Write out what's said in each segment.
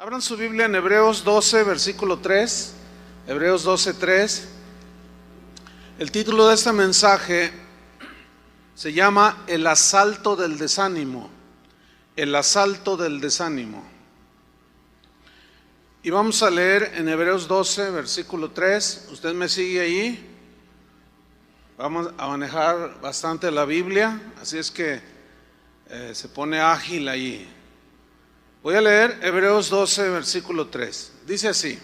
Abran su Biblia en Hebreos 12, versículo 3. Hebreos 12, 3. El título de este mensaje se llama El asalto del desánimo. El asalto del desánimo. Y vamos a leer en Hebreos 12, versículo 3. Usted me sigue ahí. Vamos a manejar bastante la Biblia, así es que se pone ágil ahí. Voy a leer Hebreos 12, versículo 3. Dice así: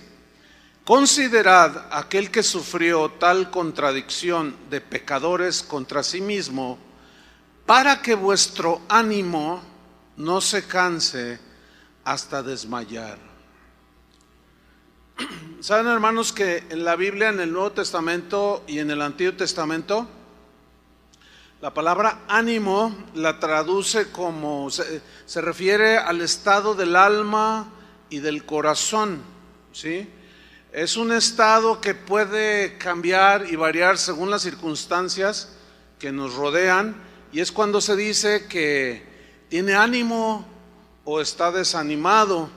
considerad aquel que sufrió tal contradicción de pecadores contra sí mismo, para que vuestro ánimo no se canse hasta desmayar. ¿Saben, hermanos, que en la Biblia, en el Nuevo Testamento y en el Antiguo Testamento, la palabra ánimo la traduce como, se refiere al estado del alma y del corazón, ¿sí? Es un estado que puede cambiar y variar según las circunstancias que nos rodean, y es cuando se dice que tiene ánimo o está desanimado.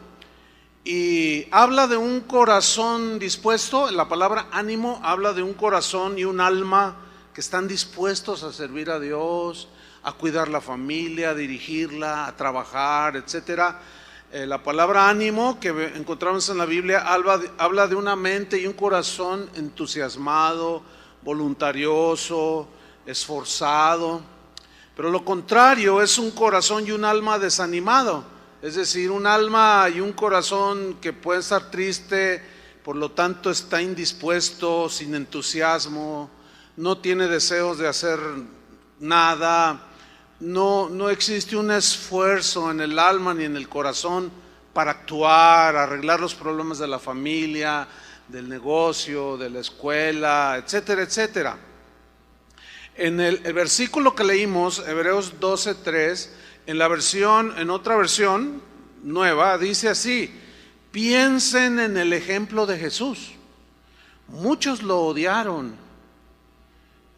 Y habla de un corazón dispuesto. La palabra ánimo habla de un corazón y un alma que están dispuestos a servir a Dios, a cuidar la familia, a dirigirla, a trabajar, etcétera. La palabra ánimo que encontramos en la Biblia habla de una mente y un corazón entusiasmado, voluntarioso, esforzado. Pero lo contrario es un corazón y un alma desanimado. Es decir, un alma y un corazón que puede estar triste, por lo tanto está indispuesto, sin entusiasmo, no tiene deseos de hacer nada, no existe un esfuerzo en el alma ni en el corazón para actuar, arreglar los problemas de la familia, del negocio, de la escuela, etcétera, etcétera. En el versículo que leímos, Hebreos 12:3, en otra versión nueva, dice así: piensen en el ejemplo de Jesús. Muchos lo odiaron,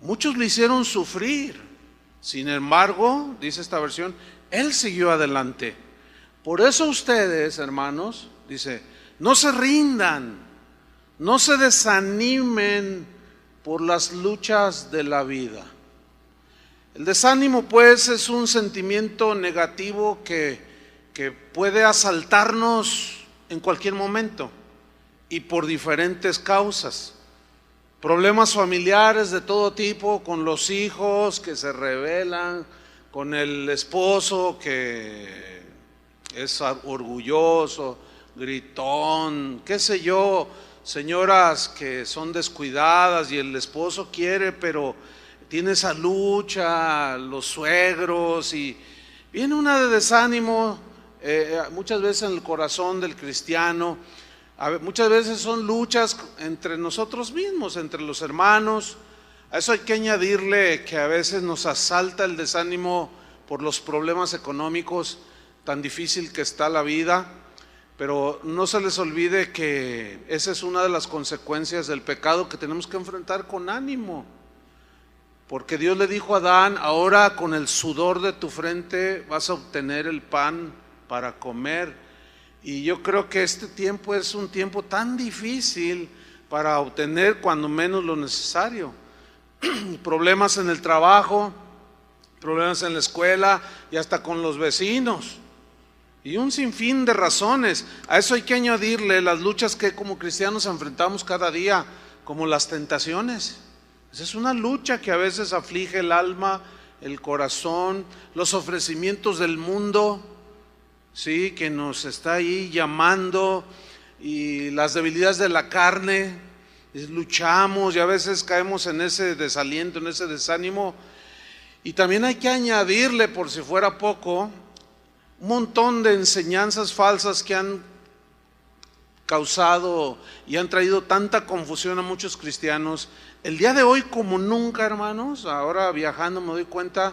muchos le hicieron sufrir. Sin embargo, dice esta versión, Él siguió adelante. Por eso ustedes, hermanos, dice, no se rindan, no se desanimen por las luchas de la vida. El desánimo, pues, es un sentimiento negativo que puede asaltarnos en cualquier momento y por diferentes causas. Problemas familiares de todo tipo, con los hijos que se rebelan, con el esposo que es orgulloso, gritón, qué sé yo, señoras que son descuidadas y el esposo quiere, pero tiene esa lucha, los suegros, y viene una de desánimo, muchas veces en el corazón del cristiano. Muchas veces son luchas entre nosotros mismos, entre los hermanos. A eso hay que añadirle que a veces nos asalta el desánimo por los problemas económicos, tan difícil que está la vida. Pero no se les olvide que esa es una de las consecuencias del pecado que tenemos que enfrentar con ánimo. Porque Dios le dijo a Adán: ahora con el sudor de tu frente vas a obtener el pan para comer. Y yo creo que este tiempo es un tiempo tan difícil para obtener cuando menos lo necesario. Problemas en el trabajo, problemas en la escuela y hasta con los vecinos. Y un sinfín de razones. A eso hay que añadirle las luchas que como cristianos enfrentamos cada día, como las tentaciones. Esa es una lucha que a veces aflige el alma, el corazón, los ofrecimientos del mundo, sí, que nos está ahí llamando, y las debilidades de la carne. Luchamos y a veces caemos en ese desaliento, en ese desánimo. Y también hay que añadirle, por si fuera poco, un montón de enseñanzas falsas que han causado y han traído tanta confusión a muchos cristianos. El día de hoy, como nunca, hermanos, ahora viajando me doy cuenta,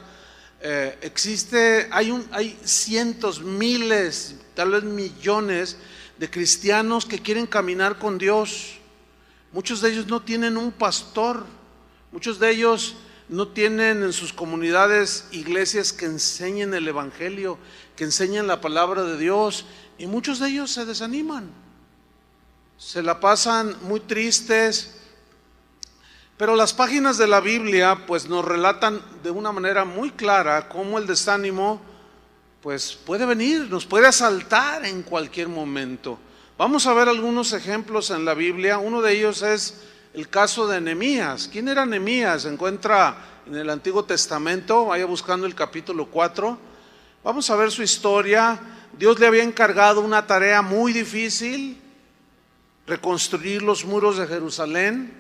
hay cientos, miles, tal vez millones de cristianos que quieren caminar con Dios. Muchos de ellos no tienen un pastor, muchos de ellos no tienen en sus comunidades iglesias que enseñen el evangelio, que enseñen la palabra de Dios, y muchos de ellos se desaniman, se la pasan muy tristes. Pero las páginas de la Biblia pues nos relatan de una manera muy clara cómo el desánimo pues puede venir, nos puede asaltar en cualquier momento. Vamos a ver algunos ejemplos en la Biblia. Uno de ellos es el caso de Nehemías. ¿Quién era Nehemías? Se encuentra en el Antiguo Testamento, vaya buscando el capítulo 4. Vamos a ver su historia. Dios le había encargado una tarea muy difícil, reconstruir los muros de Jerusalén.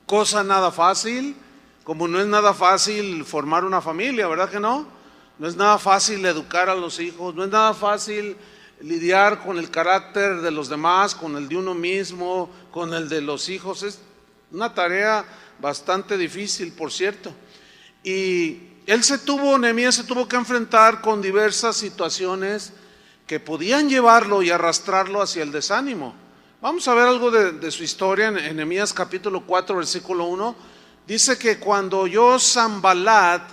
Cosa nada fácil, como no es nada fácil formar una familia, ¿verdad que no? No es nada fácil educar a los hijos, no es nada fácil lidiar con el carácter de los demás, con el de uno mismo, con el de los hijos. Es una tarea bastante difícil, por cierto. Y Nehemías se tuvo que enfrentar con diversas situaciones que podían llevarlo y arrastrarlo hacia el desánimo. Vamos a ver algo de su historia en Nehemías capítulo 4, versículo 1. Dice que cuando oyó Sanbalat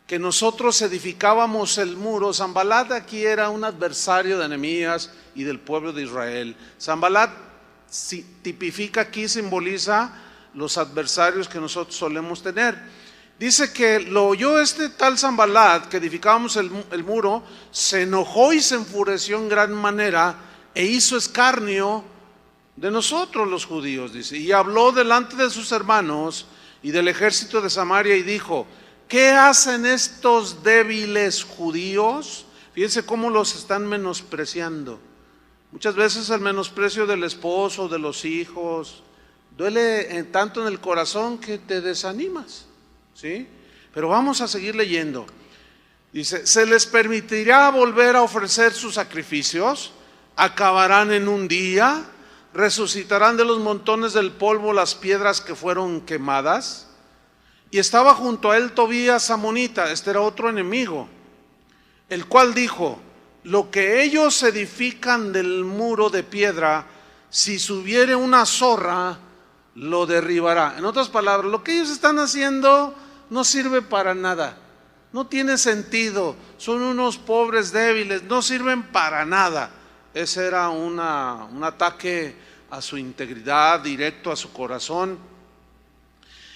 que nosotros edificábamos el muro, Sanbalat aquí era un adversario de Nehemías y del pueblo de Israel. Sanbalat tipifica aquí, simboliza los adversarios que nosotros solemos tener. Dice que lo oyó este tal Sanbalat, que edificábamos el muro, se enojó y se enfureció en gran manera e hizo escarnio de nosotros los judíos, dice, y habló delante de sus hermanos y del ejército de Samaria y dijo: ¿qué hacen estos débiles judíos? Fíjense cómo los están menospreciando. Muchas veces el menosprecio del esposo, de los hijos, duele tanto en el corazón que te desanimas, ¿sí? Pero vamos a seguir leyendo. Dice: ¿se les permitirá volver a ofrecer sus sacrificios? ¿Acabarán en un día? ¿Resucitarán de los montones del polvo las piedras que fueron quemadas? Y estaba junto a él Tobías amonita, este era otro enemigo, el cual dijo: lo que ellos edifican del muro de piedra, si subiere una zorra, lo derribará. En otras palabras, lo que ellos están haciendo no sirve para nada, no tiene sentido, son unos pobres débiles, no sirven para nada. Ese era un ataque a su integridad, directo a su corazón.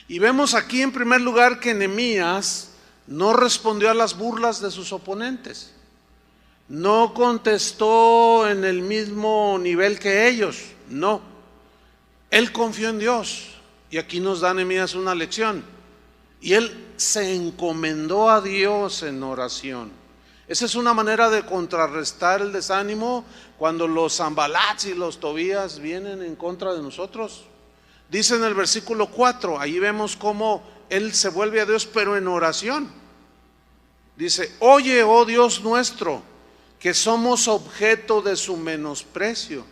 Y vemos aquí en primer lugar que Nehemías no respondió a las burlas de sus oponentes, no contestó en el mismo nivel que ellos, no. Él confió en Dios, y aquí nos da Nehemías una lección, y él se encomendó a Dios en oración. Esa es una manera de contrarrestar el desánimo cuando los Sanbalats y los Tobías vienen en contra de nosotros. Dice en el versículo 4, ahí vemos cómo él se vuelve a Dios, pero en oración. Dice: oye, oh Dios nuestro, que somos objeto de su menosprecio,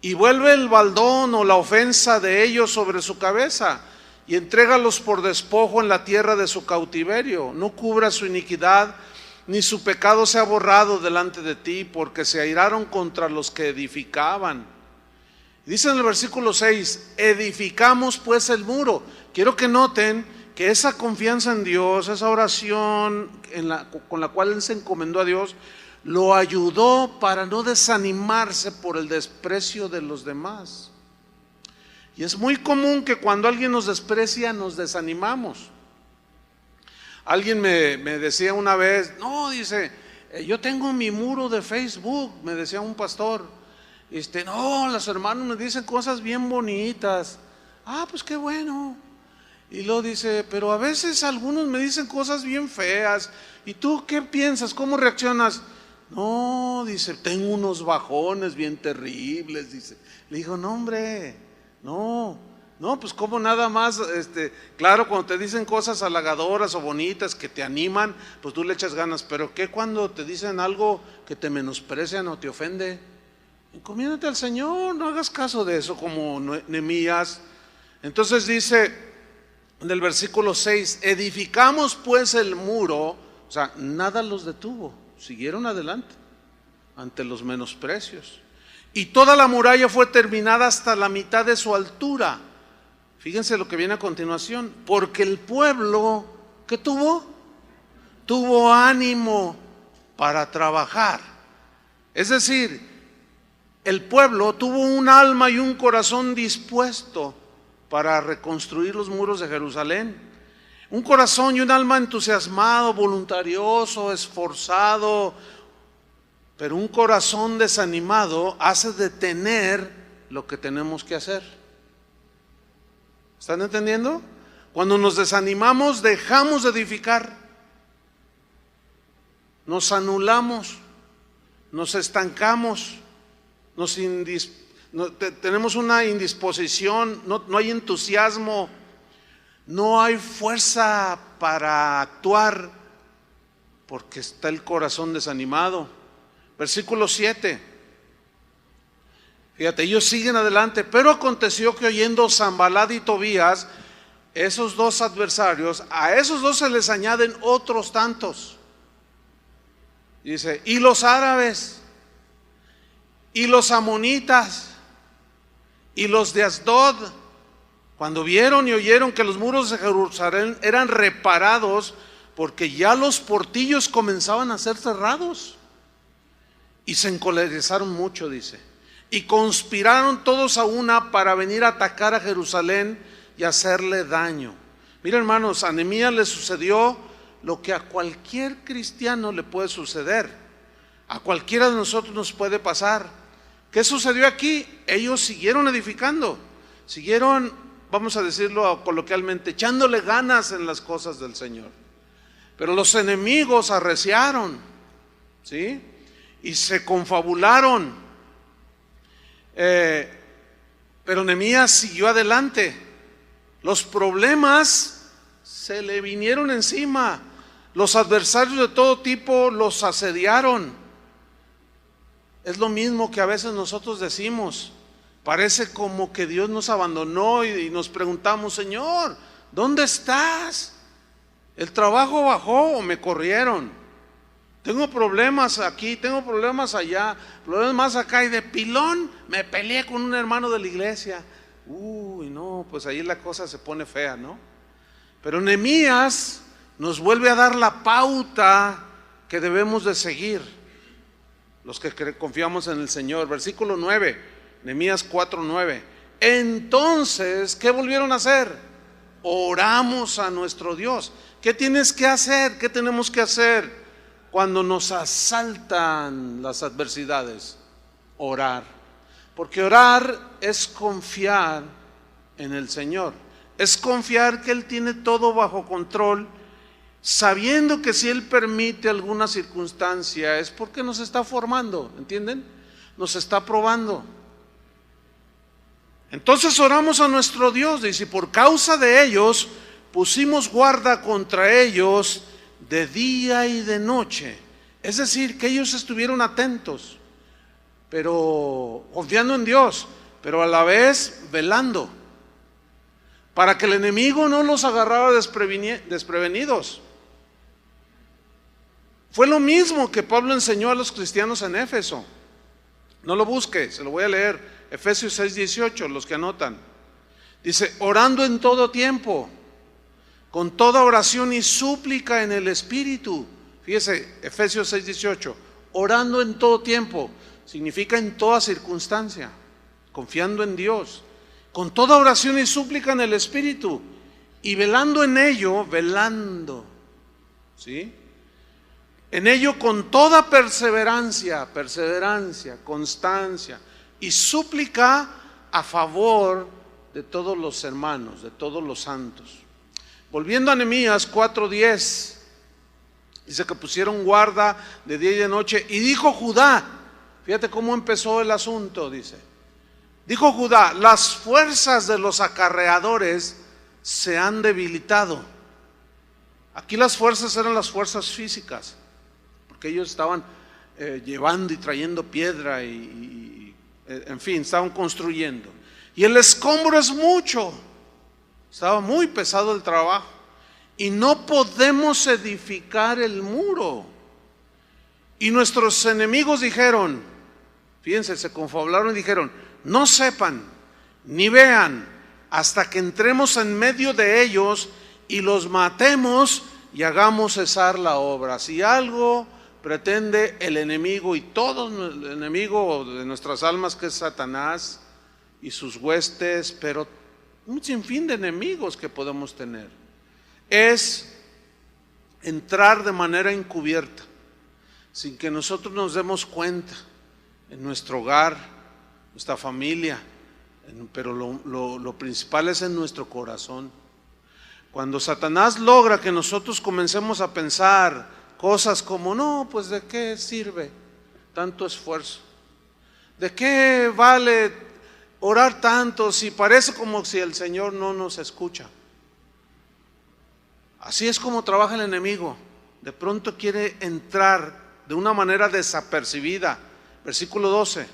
y vuelve el baldón o la ofensa de ellos sobre su cabeza, y entrégalos por despojo en la tierra de su cautiverio. No cubra su iniquidad, ni su pecado sea borrado delante de ti, porque se airaron contra los que edificaban. Dice en el versículo 6: edificamos pues el muro. Quiero que noten que esa confianza en Dios, esa oración con la cual él se encomendó a Dios, lo ayudó para no desanimarse por el desprecio de los demás. Y es muy común que cuando alguien nos desprecia nos desanimamos. Alguien me decía una vez, no, dice, yo tengo mi muro de Facebook, me decía un pastor, no, los hermanos me dicen cosas bien bonitas. Ah, pues qué bueno. Y luego dice, pero a veces algunos me dicen cosas bien feas. ¿Y tú qué piensas? ¿Cómo reaccionas? No, dice, tengo unos bajones bien terribles, dice. Le digo, no, hombre, no, pues como nada más, claro, cuando te dicen cosas halagadoras o bonitas que te animan, pues tú le echas ganas, pero ¿qué cuando te dicen algo que te menosprecian o te ofende? Encomiéndate al Señor, no hagas caso de eso como Nehemías. Entonces dice en el versículo 6, edificamos pues el muro, o sea, nada los detuvo, siguieron adelante ante los menosprecios. Y toda la muralla fue terminada hasta la mitad de su altura. Fíjense lo que viene a continuación, porque el pueblo, ¿qué tuvo? Tuvo ánimo para trabajar. Es decir, el pueblo tuvo un alma y un corazón dispuesto para reconstruir los muros de Jerusalén. Un corazón y un alma entusiasmado, voluntarioso, esforzado, pero un corazón desanimado hace detener lo que tenemos que hacer. ¿Están entendiendo? Cuando nos desanimamos, dejamos de edificar, nos anulamos, nos estancamos, tenemos una indisposición, no hay entusiasmo, no hay fuerza para actuar, porque está el corazón desanimado. Versículo 7. Fíjate, ellos siguen adelante. Pero aconteció que oyendo Sanbalat y Tobías, esos dos adversarios, a esos dos se les añaden otros tantos. Dice, y los árabes, y los amonitas, y los de Asdod, cuando vieron y oyeron que los muros de Jerusalén eran reparados, porque ya los portillos comenzaban a ser cerrados, y se encolerizaron mucho, dice, y conspiraron todos a una para venir a atacar a Jerusalén y hacerle daño. Miren, hermanos, a Nehemías le sucedió lo que a cualquier cristiano le puede suceder, a cualquiera de nosotros nos puede pasar. ¿Qué sucedió aquí? Ellos siguieron edificando, siguieron, vamos a decirlo coloquialmente, echándole ganas en las cosas del Señor. Pero los enemigos arreciaron, ¿sí? Y se confabularon. Pero Nehemías siguió adelante. Los problemas se le vinieron encima. Los adversarios de todo tipo los asediaron. Es lo mismo que a veces nosotros decimos. Parece como que Dios nos abandonó y nos preguntamos, Señor, ¿dónde estás? ¿El trabajo bajó o me corrieron? Tengo problemas aquí, tengo problemas allá, problemas más acá, y de pilón me peleé con un hermano de la iglesia. Uy, no, pues ahí la cosa se pone fea, ¿no? Pero Nehemías nos vuelve a dar la pauta que debemos de seguir, los que confiamos en el Señor. Versículo 9, Nehemías 4:9. Entonces, ¿qué volvieron a hacer? Oramos a nuestro Dios. ¿Qué tienes que hacer? ¿Qué tenemos que hacer cuando nos asaltan las adversidades? Orar. Porque orar es confiar en el Señor. Es confiar que Él tiene todo bajo control, sabiendo que si Él permite alguna circunstancia es porque nos está formando, ¿entienden? Nos está probando. Entonces oramos a nuestro Dios, dice, y por causa de ellos pusimos guarda contra ellos de día y de noche. Es decir, que ellos estuvieron atentos, pero confiando en Dios, pero a la vez velando, para que el enemigo no los agarrara desprevenidos. Fue lo mismo que Pablo enseñó a los cristianos en Éfeso. No lo busque, se lo voy a leer. Efesios 6:18, los que anotan. Dice, orando en todo tiempo, con toda oración y súplica en el Espíritu. Fíjese, Efesios 6:18, orando en todo tiempo, significa en toda circunstancia, confiando en Dios, con toda oración y súplica en el Espíritu, y velando en ello, ¿sí? En ello con toda perseverancia, constancia y súplica a favor de todos los hermanos, de todos los santos. Volviendo a Nehemías 4:10, dice que pusieron guarda de día y de noche, y dijo Judá, fíjate cómo empezó el asunto, dice, dijo Judá, las fuerzas de los acarreadores se han debilitado. Aquí las fuerzas eran las fuerzas físicas, porque ellos estaban llevando y trayendo piedra y en fin, estaban construyendo. Y el escombro es mucho, estaba muy pesado el trabajo, y no podemos edificar el muro. Y nuestros enemigos dijeron, fíjense, se confabularon y dijeron, no sepan ni vean hasta que entremos en medio de ellos y los matemos y hagamos cesar la obra. Si algo pretende el enemigo y todo el enemigo de nuestras almas, que es Satanás y sus huestes, pero un sinfín de enemigos que podemos tener, es entrar de manera encubierta, sin que nosotros nos demos cuenta, en nuestro hogar, nuestra familia, pero lo principal es en nuestro corazón. Cuando Satanás logra que nosotros comencemos a pensar cosas como, no, pues ¿de qué sirve tanto esfuerzo? ¿De qué vale orar tanto si parece como si el Señor no nos escucha? Así es como trabaja el enemigo. De pronto quiere entrar de una manera desapercibida. Versículo 12.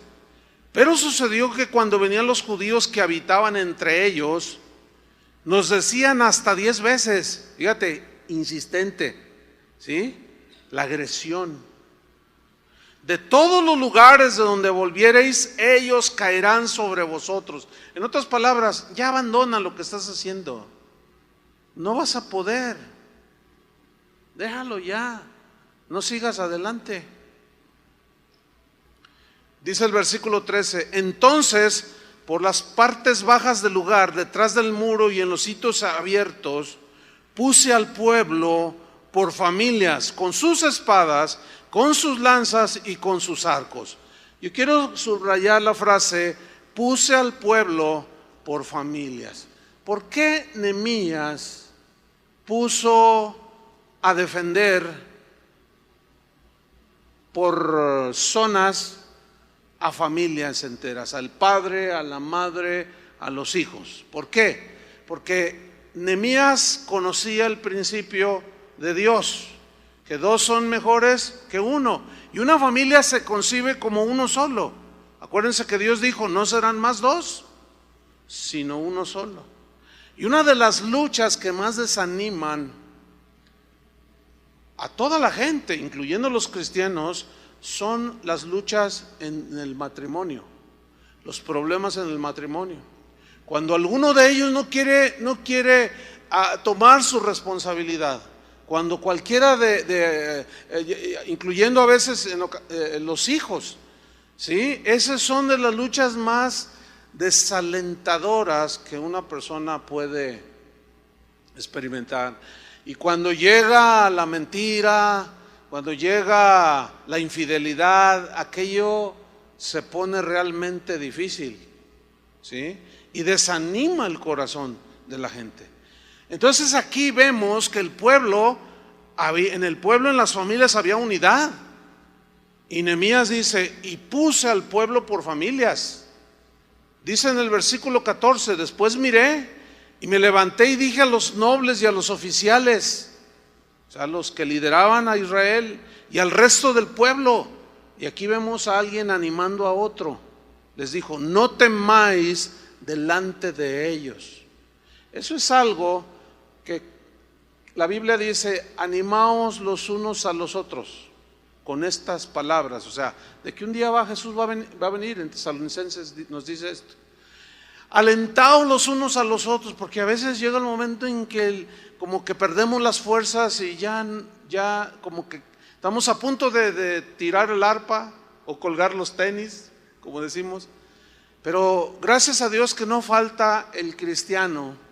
Pero sucedió que cuando venían los judíos que habitaban entre ellos, nos decían hasta 10 veces, fíjate, insistente, ¿sí? La agresión. De todos los lugares de donde volviereis, ellos caerán sobre vosotros. En otras palabras, ya abandona lo que estás haciendo. No vas a poder. Déjalo ya. No sigas adelante. Dice el versículo 13: entonces, por las partes bajas del lugar, detrás del muro y en los sitios abiertos, puse al pueblo por familias, con sus espadas, con sus lanzas y con sus arcos. Yo quiero subrayar la frase, puse al pueblo por familias. ¿Por qué Nehemías puso a defender por zonas a familias enteras, al padre, a la madre, a los hijos? ¿Por qué? Porque Nehemías conocía el principio de Dios, que dos son mejores que uno, y una familia se concibe como uno solo. Acuérdense que Dios dijo, no serán más dos, sino uno solo. Y una de las luchas que más desaniman a toda la gente, incluyendo los cristianos, son las luchas en el matrimonio, los problemas en el matrimonio. Cuando alguno de ellos no quiere tomar su responsabilidad, cuando cualquiera incluyendo a veces los hijos, ¿sí? Esas son de las luchas más desalentadoras que una persona puede experimentar. Y cuando llega la mentira, cuando llega la infidelidad, aquello se pone realmente difícil, ¿sí? Y desanima el corazón de la gente. Entonces aquí vemos que en el pueblo, en las familias había unidad. Y Nehemías dice, y puse al pueblo por familias. Dice en el versículo 14, después miré y me levanté y dije a los nobles y a los oficiales, o sea, los que lideraban a Israel y al resto del pueblo. Y aquí vemos a alguien animando a otro. Les dijo, no temáis delante de ellos. Eso es algo que la Biblia dice, animaos los unos a los otros con estas palabras. O sea, de que un día Jesús va a venir, en Tesalonicenses nos dice esto. Alentaos los unos a los otros, porque a veces llega el momento en que como que perdemos las fuerzas y ya como que estamos a punto de tirar el arpa o colgar los tenis, como decimos. Pero gracias a Dios que no falta el cristiano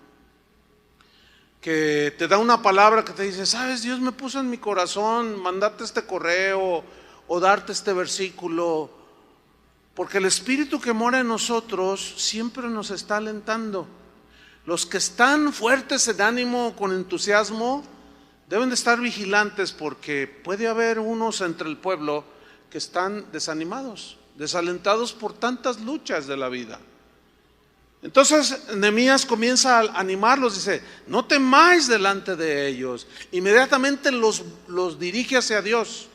que te da una palabra que te dice, sabes, Dios me puso en mi corazón mandarte este correo o darte este versículo, porque el Espíritu que mora en nosotros siempre nos está alentando. Los que están fuertes en ánimo, con entusiasmo, deben de estar vigilantes, porque puede haber unos entre el pueblo que están desanimados, desalentados por tantas luchas de la vida. Entonces Nehemías comienza a animarlos, dice, no temáis delante de ellos. Inmediatamente los dirige hacia Dios,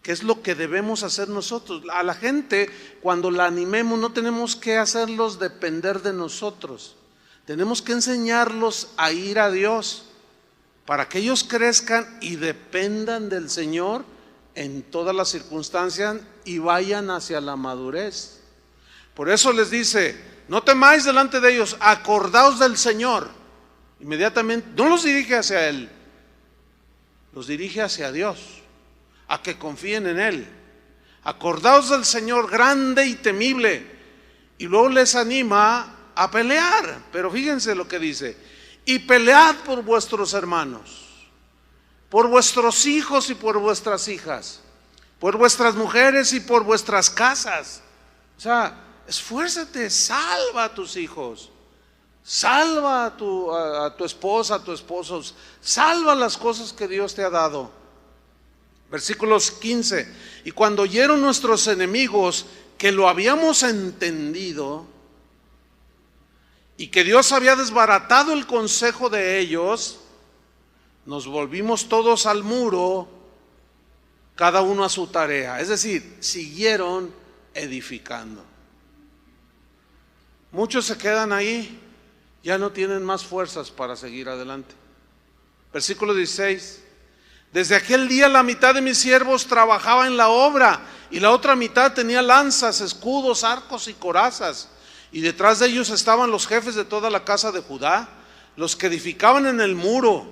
que es lo que debemos hacer nosotros. A la gente, cuando la animemos, no tenemos que hacerlos depender de nosotros. Tenemos que enseñarlos a ir a Dios, para que ellos crezcan y dependan del Señor en todas las circunstancias y vayan hacia la madurez. Por eso les dice, no temáis delante de ellos, acordaos del Señor. Inmediatamente, no los dirige hacia Él, los dirige hacia Dios. a que confíen en Él. Acordaos del Señor grande y temible. Y luego les anima a pelear. Pero fíjense lo que dice: y pelead por vuestros hermanos, por vuestros hijos y por vuestras hijas, por vuestras mujeres y por vuestras casas. O sea, esfuérzate, salva a tus hijos, salva a tu esposa, a tu esposo, salva las cosas que Dios te ha dado. Versículos 15: y cuando oyeron nuestros enemigos que lo habíamos entendido y que Dios había desbaratado el consejo de ellos, nos volvimos todos al muro, cada uno a su tarea. Es decir, siguieron edificando. Muchos se quedan ahí, ya no tienen más fuerzas para seguir adelante. Versículo 16: desde aquel día la mitad de mis siervos trabajaba en la obra y la otra mitad tenía lanzas, escudos, arcos y corazas. Y detrás de ellos estaban los jefes de toda la casa de Judá, los que edificaban en el muro.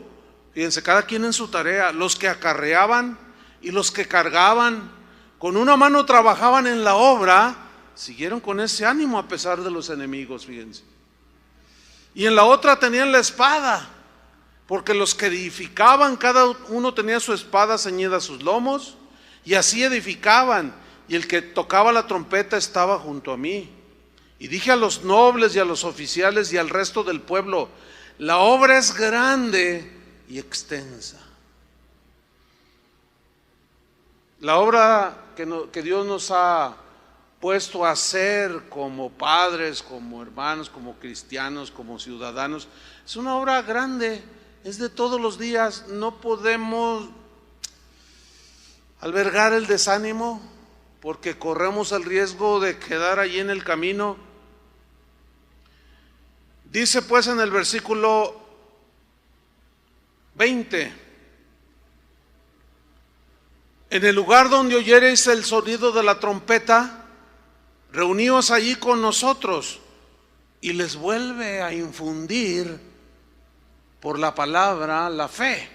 Fíjense, cada quien en su tarea. Los que acarreaban y los que cargaban, con una mano trabajaban en la obra. Siguieron con ese ánimo a pesar de los enemigos, fíjense. Y en la otra tenían la espada, porque los que edificaban, cada uno tenía su espada ceñida a sus lomos, y así edificaban. Y el que tocaba la trompeta estaba junto a mí. Y dije a los nobles y a los oficiales y al resto del pueblo: la obra es grande y extensa. La obra que Dios nos ha puesto a hacer como padres, como hermanos, como cristianos, como ciudadanos, es una obra grande, es de todos los días. No podemos albergar el desánimo, porque corremos el riesgo de quedar allí en el camino. Dice pues en el versículo 20: en el lugar donde oyereis el sonido de la trompeta, reuníos allí con nosotros. Y les vuelve a infundir por la palabra la fe.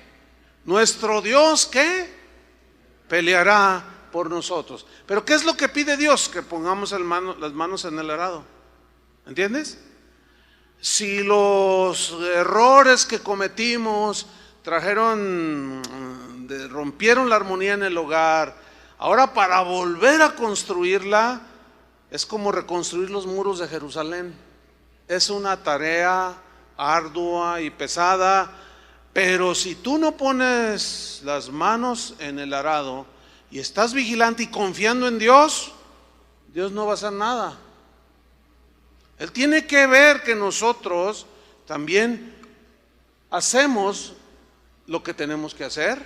Nuestro Dios, ¿qué? Peleará por nosotros. Pero ¿qué es lo que pide Dios? Que pongamos las manos en el arado. ¿Entiendes? Si los errores que cometimos rompieron la armonía en el hogar, ahora para volver a construirla es como reconstruir los muros de Jerusalén. Es una tarea ardua y pesada, pero si tú no pones las manos en el arado y estás vigilante y confiando en Dios, Dios no va a hacer nada. Él tiene que ver que nosotros también hacemos lo que tenemos que hacer.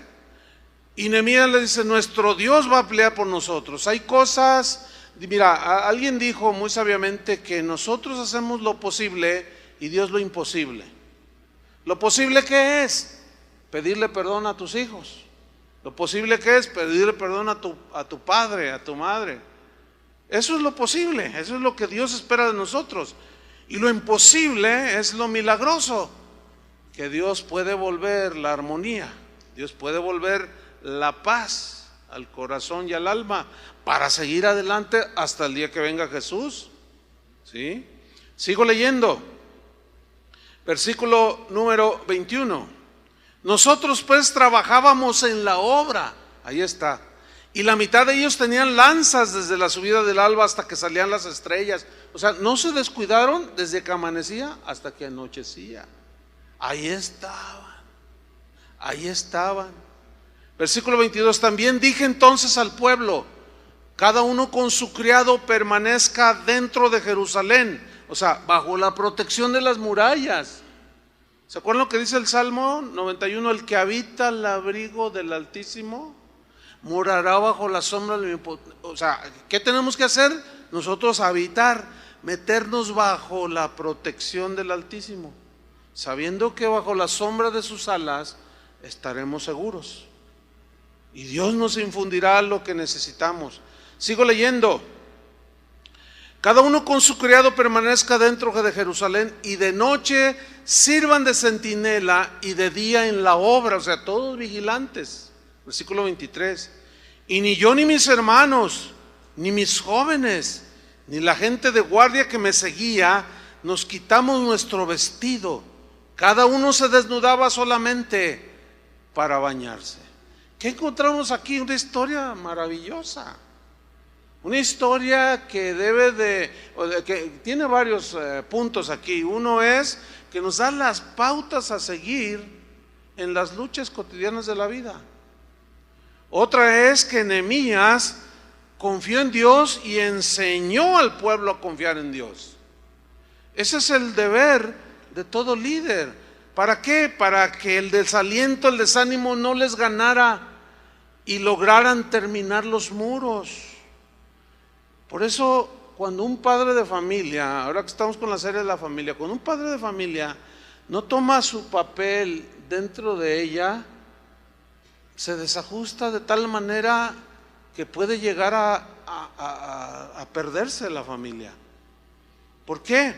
Y Nehemías le dice: nuestro Dios va a pelear por nosotros. Hay cosas, mira, alguien dijo muy sabiamente que nosotros hacemos lo posible y Dios lo imposible. Lo posible que es pedirle perdón a tus hijos. Lo posible que es pedirle perdón a tu padre, a tu madre. Eso es lo posible, eso es lo que Dios espera de nosotros. Y lo imposible es lo milagroso, que Dios puede volver la armonía, Dios puede volver la paz al corazón y al alma para seguir adelante hasta el día que venga Jesús. ¿Sí? Sigo leyendo. Versículo número 21. Nosotros pues trabajábamos en la obra, ahí está. Y la mitad de ellos tenían lanzas desde la subida del alba hasta que salían las estrellas. O sea, no se descuidaron desde que amanecía hasta que anochecía. Ahí estaban. Versículo 22. También dije entonces al pueblo: cada uno con su criado permanezca dentro de Jerusalén. O sea, bajo la protección de las murallas. ¿Se acuerdan lo que dice el Salmo 91? El que habita al abrigo del Altísimo morará bajo la sombra del Omnipotente. O sea, ¿qué tenemos que hacer? Nosotros habitar, meternos bajo la protección del Altísimo, sabiendo que bajo la sombra de sus alas estaremos seguros. Y Dios nos infundirá lo que necesitamos. Sigo leyendo. Cada uno con su criado permanezca dentro de Jerusalén, y de noche sirvan de centinela y de día en la obra. O sea, todos vigilantes. Versículo 23. Y ni yo ni mis hermanos, ni mis jóvenes, ni la gente de guardia que me seguía, nos quitamos nuestro vestido. Cada uno se desnudaba solamente para bañarse. ¿Qué encontramos aquí? Una historia maravillosa. Una historia que que tiene varios puntos aquí. Uno es que nos da las pautas a seguir en las luchas cotidianas de la vida. Otra es que Nehemías confió en Dios y enseñó al pueblo a confiar en Dios. Ese es el deber de todo líder. ¿Para qué? Para que el desaliento, el desánimo no les ganara y lograran terminar los muros. Por eso, cuando un padre de familia, ahora que estamos con la serie de la familia, cuando un padre de familia no toma su papel dentro de ella, se desajusta de tal manera que puede llegar a perderse la familia. ¿Por qué?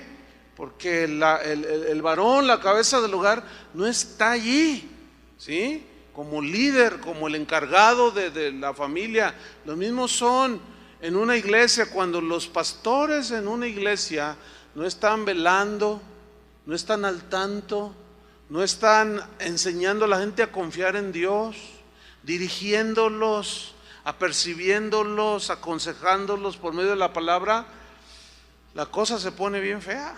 Porque el varón, la cabeza del hogar, no está allí, ¿sí? Como líder, como el encargado de la familia. Lo mismo son en una iglesia, cuando los pastores en una iglesia no están velando, no están al tanto, no están enseñando a la gente a confiar en Dios, dirigiéndolos, apercibiéndolos, aconsejándolos por medio de la palabra, la cosa se pone bien fea.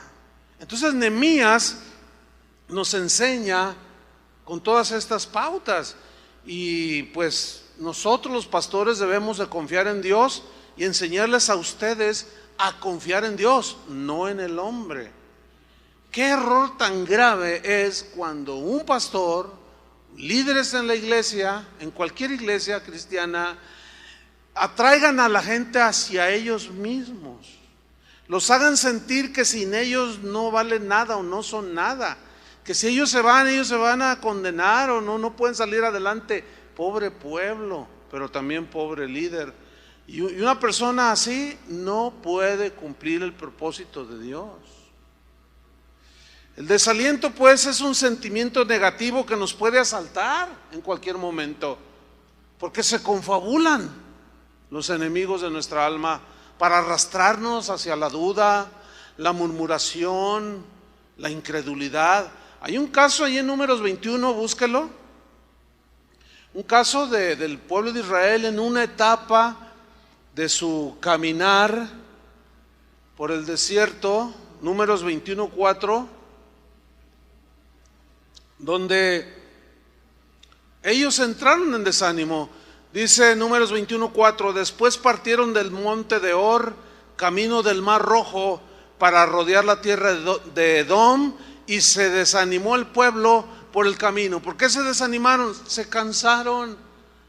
Entonces Nehemías nos enseña con todas estas pautas, y pues nosotros los pastores debemos de confiar en Dios y enseñarles a ustedes a confiar en Dios, no en el hombre. ¿Qué error tan grave es cuando un pastor, líderes en la iglesia, en cualquier iglesia cristiana, atraigan a la gente hacia ellos mismos? Los hagan sentir que sin ellos no valen nada o no son nada, que si ellos se van a condenar o no pueden salir adelante. Pobre pueblo, pero también pobre líder. Y una persona así no puede cumplir el propósito de Dios. El desaliento, pues, es un sentimiento negativo que nos puede asaltar en cualquier momento, porque se confabulan los enemigos de nuestra alma para arrastrarnos hacia la duda, la murmuración, la incredulidad. Hay un caso ahí en Números 21, búsquelo. Un caso del pueblo de Israel en una etapa de su caminar por el desierto, Números 21:4, donde ellos entraron en desánimo. Dice Números 21:4: después partieron del monte de Or, camino del Mar Rojo, para rodear la tierra de Edom, y se desanimó el pueblo por el camino. ¿Por qué se desanimaron? Se cansaron,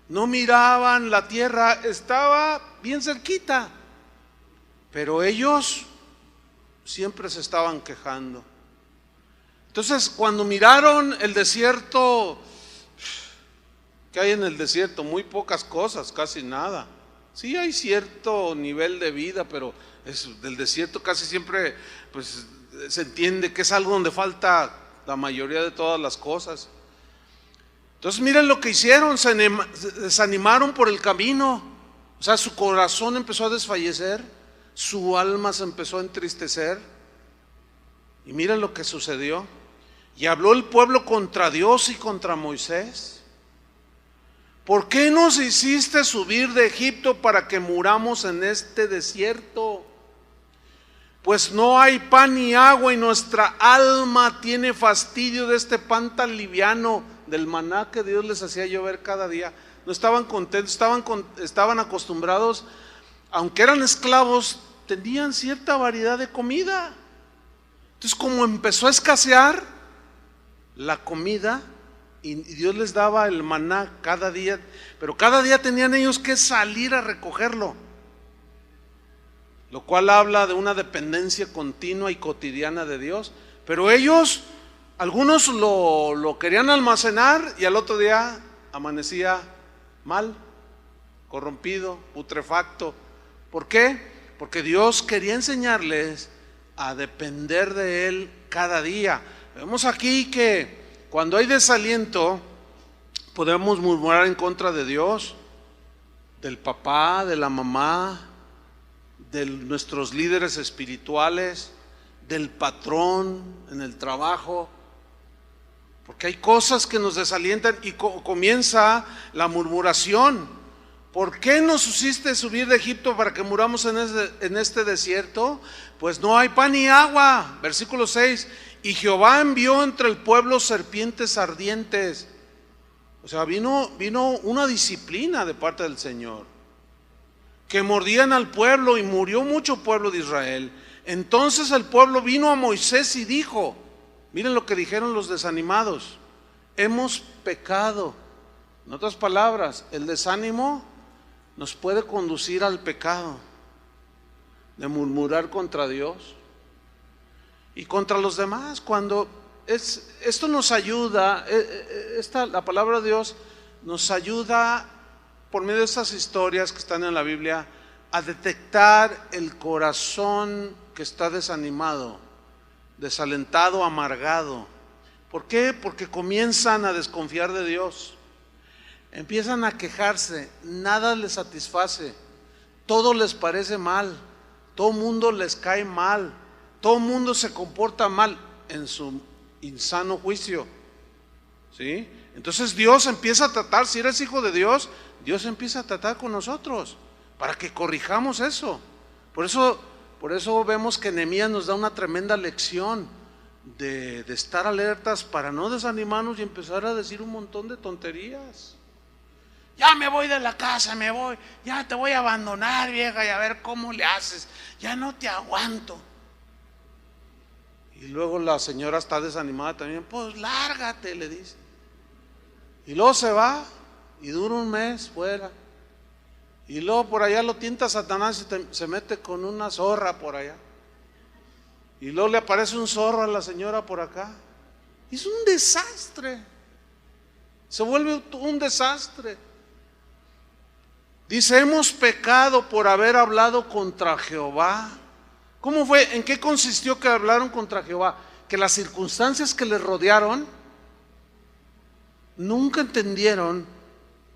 no miraban, la tierra estaba bien cerquita, pero ellos siempre se estaban quejando. Entonces, cuando miraron el desierto, ¿qué hay en el desierto? Muy pocas cosas, casi nada. Sí hay cierto nivel de vida, pero del desierto casi siempre pues se entiende que es algo donde falta la mayoría de todas las cosas. Entonces miren lo que hicieron, se desanimaron por el camino. O sea, su corazón empezó a desfallecer, su alma se empezó a entristecer. Y miren lo que sucedió. Y habló el pueblo contra Dios y contra Moisés. ¿Por qué nos hiciste subir de Egipto para que muramos en este desierto? Pues no hay pan ni agua y nuestra alma tiene fastidio de este pan tan liviano, del maná que Dios les hacía llover cada día. No estaban contentos, estaban acostumbrados, aunque eran esclavos, tenían cierta variedad de comida. Entonces, como empezó a escasear la comida, y Dios les daba el maná cada día, pero cada día tenían ellos que salir a recogerlo, lo cual habla de una dependencia continua y cotidiana de Dios. Pero ellos, algunos lo querían almacenar y al otro día amanecía mal, corrompido, putrefacto. ¿Por qué? Porque Dios quería enseñarles a depender de Él cada día. Vemos aquí que cuando hay desaliento podemos murmurar en contra de Dios, del papá, de la mamá, de nuestros líderes espirituales, del patrón en el trabajo, porque hay cosas que nos desalientan y comienza la murmuración. ¿Por qué nos hiciste subir de Egipto para que muramos en este desierto? Pues no hay pan ni agua. Versículo 6, y Jehová envió entre el pueblo serpientes ardientes. O sea, vino una disciplina de parte del Señor, que mordían al pueblo y murió mucho pueblo de Israel. Entonces el pueblo vino a Moisés y dijo, miren lo que dijeron los desanimados: hemos pecado. En otras palabras, el desánimo nos puede conducir al pecado de murmurar contra Dios y contra los demás. Cuando esto nos ayuda, la palabra de Dios nos ayuda por medio de estas historias que están en la Biblia a detectar el corazón que está desanimado, desalentado, amargado. ¿Por qué? Porque comienzan a desconfiar de Dios, empiezan a quejarse, nada les satisface, todo les parece mal, todo mundo les cae mal, todo mundo se comporta mal en su insano juicio, ¿sí? Entonces Dios empieza a tratar, si eres hijo de Dios, Dios empieza a tratar con nosotros para que corrijamos eso. Por eso vemos que Nehemías nos da una tremenda lección de estar alertas para no desanimarnos y empezar a decir un montón de tonterías. Ya me voy de la casa, me voy, ya te voy a abandonar, vieja, y a ver cómo le haces, ya no te aguanto. Y luego la señora está desanimada también, pues lárgate, le dice. Y luego se va y dura un mes fuera. Y luego por allá lo tienta Satanás y se mete con una zorra por allá. Y luego le aparece un zorro a la señora por acá. Es un desastre. Se vuelve un desastre. Dice, hemos pecado por haber hablado contra Jehová. ¿Cómo fue? ¿En qué consistió que hablaron contra Jehová? Que las circunstancias que les rodearon nunca entendieron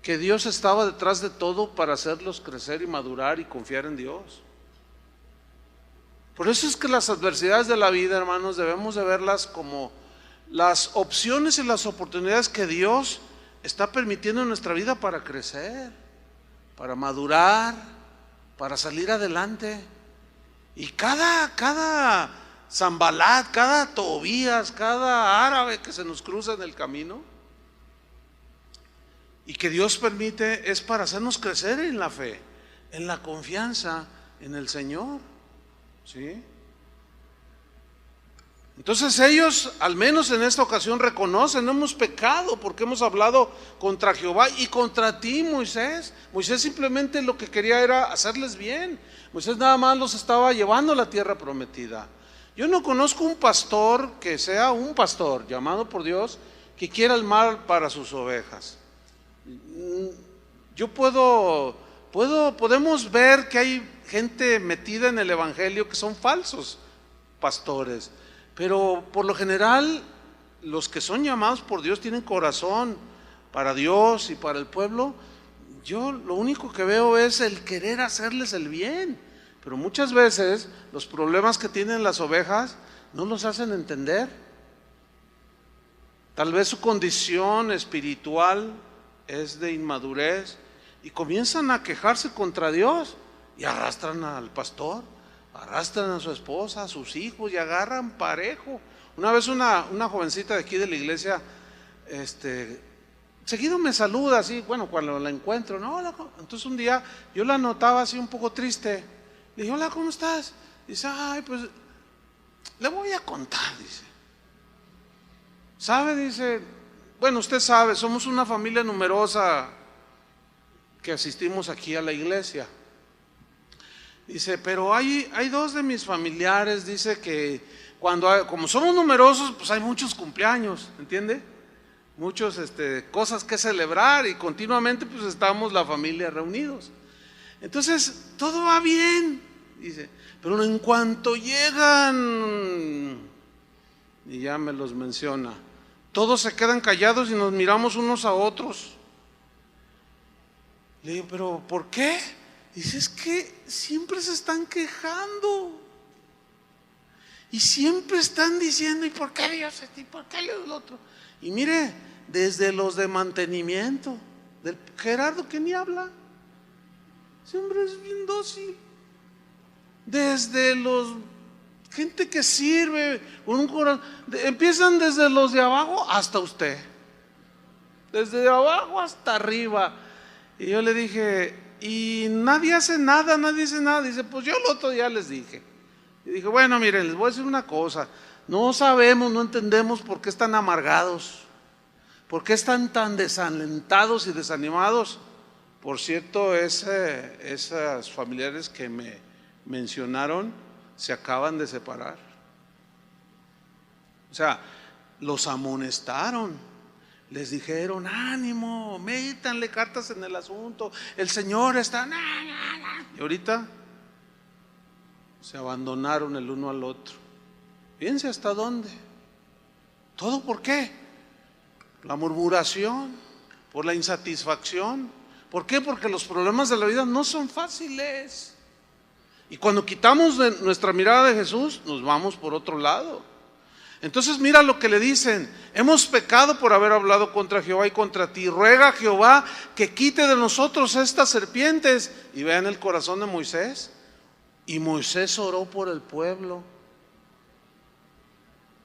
que Dios estaba detrás de todo para hacerlos crecer y madurar y confiar en Dios. Por eso es que las adversidades de la vida, hermanos, debemos de verlas como las opciones y las oportunidades que Dios está permitiendo en nuestra vida para crecer, para madurar, para salir adelante. Y cada Sanbalat, cada Tobías, cada árabe que se nos cruza en el camino y que Dios permite, es para hacernos crecer en la fe, en la confianza en el Señor, ¿sí? Entonces ellos, al menos en esta ocasión, reconocen, no hemos pecado porque hemos hablado contra Jehová y contra ti, Moisés. Moisés simplemente lo que quería era hacerles bien. Moisés nada más los estaba llevando a la tierra prometida. Yo no conozco un pastor que sea un pastor llamado por Dios que quiera el mal para sus ovejas. Podemos ver que hay gente metida en el evangelio que son falsos pastores, pero por lo general los que son llamados por Dios tienen corazón para Dios y para el pueblo. Yo lo único que veo es el querer hacerles el bien, pero muchas veces los problemas que tienen las ovejas no los hacen entender. Tal vez su condición espiritual es de inmadurez y comienzan a quejarse contra Dios y arrastran al pastor, arrastran a su esposa, a sus hijos y agarran parejo. Una vez una jovencita de aquí de la iglesia, seguido me saluda así, bueno, cuando la encuentro, entonces un día yo la notaba así un poco triste. Le dije, hola, ¿cómo estás? Dice, ay, pues le voy a contar, dice. ¿Sabe? Dice, bueno, usted sabe, somos una familia numerosa que asistimos aquí a la iglesia. Dice, pero hay dos de mis familiares, dice que como somos numerosos, pues hay muchos cumpleaños, ¿entiende? Muchos cosas que celebrar y continuamente pues estamos la familia reunidos. Entonces, todo va bien, dice, pero en cuanto llegan, y ya me los menciona, todos se quedan callados y nos miramos unos a otros. Le digo, ¿pero por qué? Dice, es que siempre se están quejando. Y siempre están diciendo, ¿y por qué Dios esto? ¿Y por qué Dios lo otro? Y mire, desde los de mantenimiento, del Gerardo que ni habla, siempre es bien dócil. Desde los gente que sirve, con un corazón, empiezan desde los de abajo hasta usted. Desde de abajo hasta arriba. Y yo le dije, y nadie hace nada, nadie dice nada. Dice, pues yo el otro día les dije. Y dije, bueno, miren, les voy a decir una cosa. No sabemos, no entendemos por qué están amargados, por qué están tan desalentados y desanimados. Por cierto, esas familiares que me mencionaron se acaban de separar. O sea, los amonestaron, les dijeron, ánimo, métanle cartas en el asunto, el Señor está... Y ahorita se abandonaron el uno al otro. Fíjense hasta dónde. ¿Todo por qué? La murmuración, por la insatisfacción. ¿Por qué? Porque los problemas de la vida no son fáciles. Y cuando quitamos nuestra mirada de Jesús, nos vamos por otro lado. Entonces mira lo que le dicen: hemos pecado por haber hablado contra Jehová y contra ti. Ruega a Jehová que quite de nosotros estas serpientes. Y vean el corazón de Moisés. Y Moisés oró por el pueblo.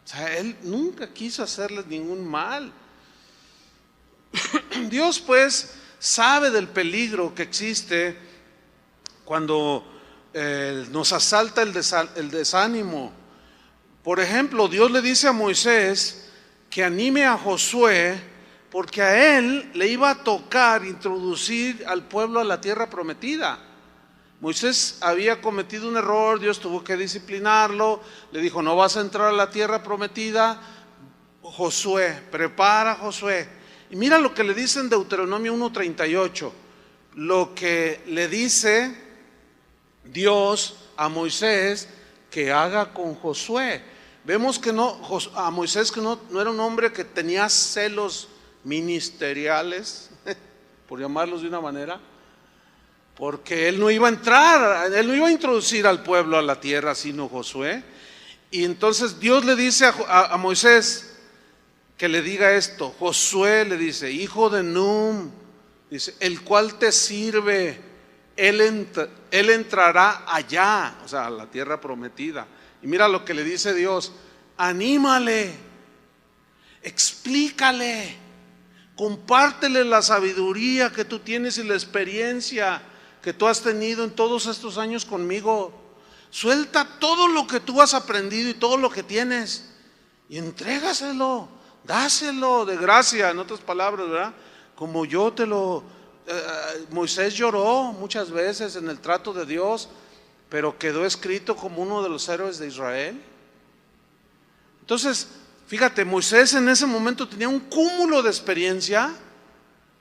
O sea, él nunca quiso hacerles ningún mal. Dios pues sabe del peligro que existe cuando nos asalta el desánimo. Por ejemplo, Dios le dice a Moisés que anime a Josué, porque a él le iba a tocar introducir al pueblo a la tierra prometida. Moisés había cometido un error, Dios tuvo que disciplinarlo, le dijo, no vas a entrar a la tierra prometida. Josué, prepara Josué. Y mira lo que le dice en Deuteronomio 1:38, lo que le dice Dios a Moisés que haga con Josué. Vemos que a Moisés, que no era un hombre que tenía celos ministeriales, por llamarlos de una manera, porque él no iba a entrar, él no iba a introducir al pueblo a la tierra, sino Josué. Y entonces Dios le dice a Moisés que le diga esto. Josué le dice, hijo de Num, dice, el cual te sirve, él entrará allá, o sea, a la tierra prometida. Y mira lo que le dice Dios: anímale, explícale, compártele la sabiduría que tú tienes y la experiencia que tú has tenido en todos estos años conmigo. Suelta todo lo que tú has aprendido y todo lo que tienes y entrégaselo, dáselo de gracia, en otras palabras, ¿verdad? Como yo te lo... Moisés lloró muchas veces en el trato de Dios, pero quedó escrito como uno de los héroes de Israel. Entonces, fíjate, Moisés en ese momento tenía un cúmulo de experiencia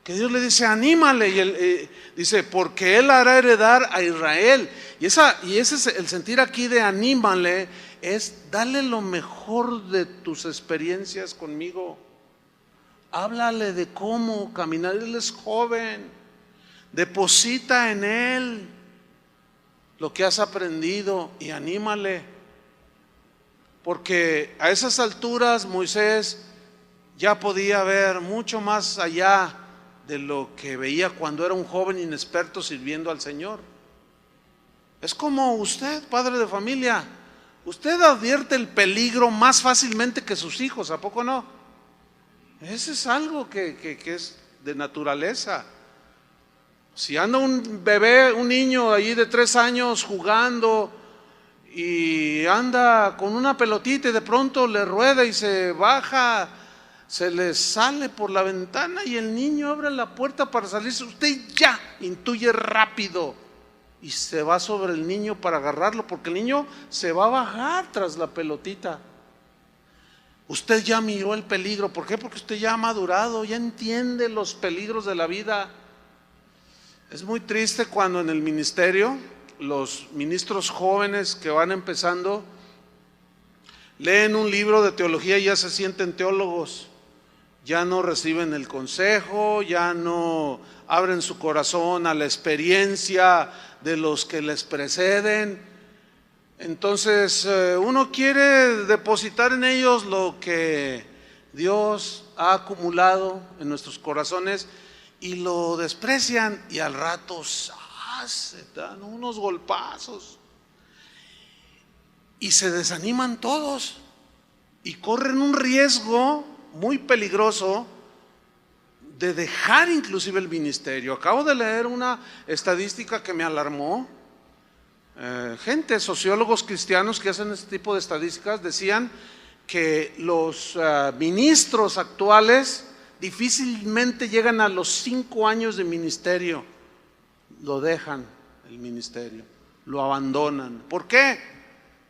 que Dios le dice, anímale, y él dice, porque él hará heredar a Israel. Y ese es el sentir aquí de anímale, es dale lo mejor de tus experiencias conmigo. Háblale de cómo caminar, él es joven, deposita en él lo que has aprendido y anímale. Porque a esas alturas Moisés ya podía ver mucho más allá de lo que veía cuando era un joven inexperto sirviendo al Señor. Es como usted, padre de familia, usted advierte el peligro más fácilmente que sus hijos, ¿a poco no? Ese es algo que es de naturaleza. Si anda un bebé, un niño allí de 3 años jugando y anda con una pelotita y de pronto le rueda y se baja, se le sale por la ventana y el niño abre la puerta para salirse, usted ya intuye rápido y se va sobre el niño para agarrarlo, porque el niño se va a bajar tras la pelotita. Usted ya miró el peligro. ¿Por qué? Porque usted ya ha madurado, ya entiende los peligros de la vida. Es muy triste cuando en el ministerio los ministros jóvenes que van empezando leen un libro de teología y ya se sienten teólogos. ya no reciben el consejo, ya no abren su corazón a la experiencia de los que les preceden. Entonces uno quiere depositar en ellos lo que Dios ha acumulado en nuestros corazones y lo desprecian, y al rato se dan unos golpazos y se desaniman todos y corren un riesgo muy peligroso de dejar inclusive el ministerio. Acabo de leer una estadística que me alarmó. Gente, sociólogos cristianos que hacen este tipo de estadísticas decían que los ministros actuales difícilmente llegan a los 5 años de ministerio. Lo dejan el ministerio, lo abandonan. ¿Por qué?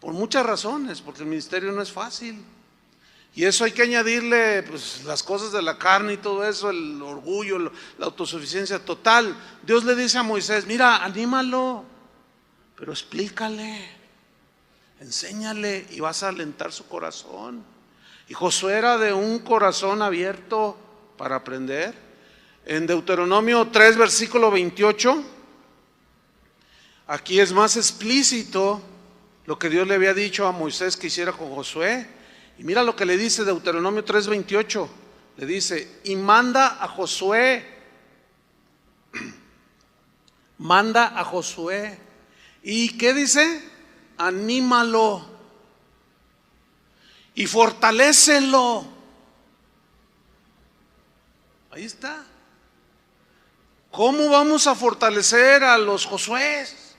Por muchas razones, porque el ministerio no es fácil. Y eso hay que añadirle pues, las cosas de la carne y todo eso, el orgullo, la autosuficiencia total. Dios le dice a Moisés: mira, anímalo, pero explícale, enséñale y vas a alentar su corazón. Y Josué era de un corazón abierto para aprender. En Deuteronomio 3, versículo 28, aquí es más explícito lo que Dios le había dicho a Moisés que hiciera con Josué. Y mira lo que le dice Deuteronomio 3:28. Le dice: y manda a Josué. Manda a Josué. ¿Y qué dice? Anímalo y fortalécelo. Ahí está. ¿Cómo vamos a fortalecer a los Josués?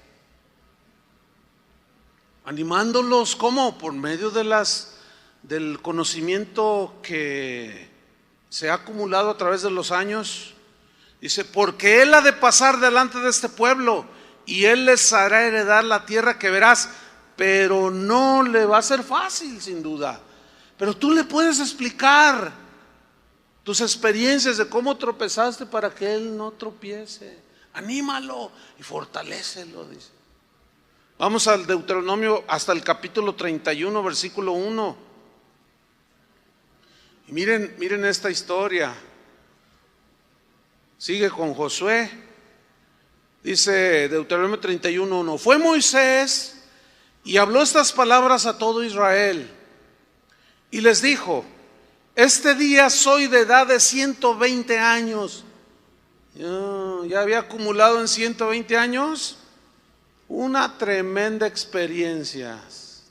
Animándolos. ¿Cómo? Por medio del conocimiento que se ha acumulado a través de los años. Dice: porque él ha de pasar delante de este pueblo y él les hará heredar la tierra que verás. Pero no le va a ser fácil, sin duda. Pero tú le puedes explicar tus experiencias de cómo tropezaste para que él no tropiece. Anímalo y fortalécelo, dice. Vamos al Deuteronomio hasta el capítulo 31, versículo 1. Y miren esta historia. Sigue con Josué. Dice Deuteronomio 31:1. Fue Moisés y habló estas palabras a todo Israel. Y les dijo: este día soy de edad de 120 años. Ya había acumulado en 120 años una tremenda experiencia.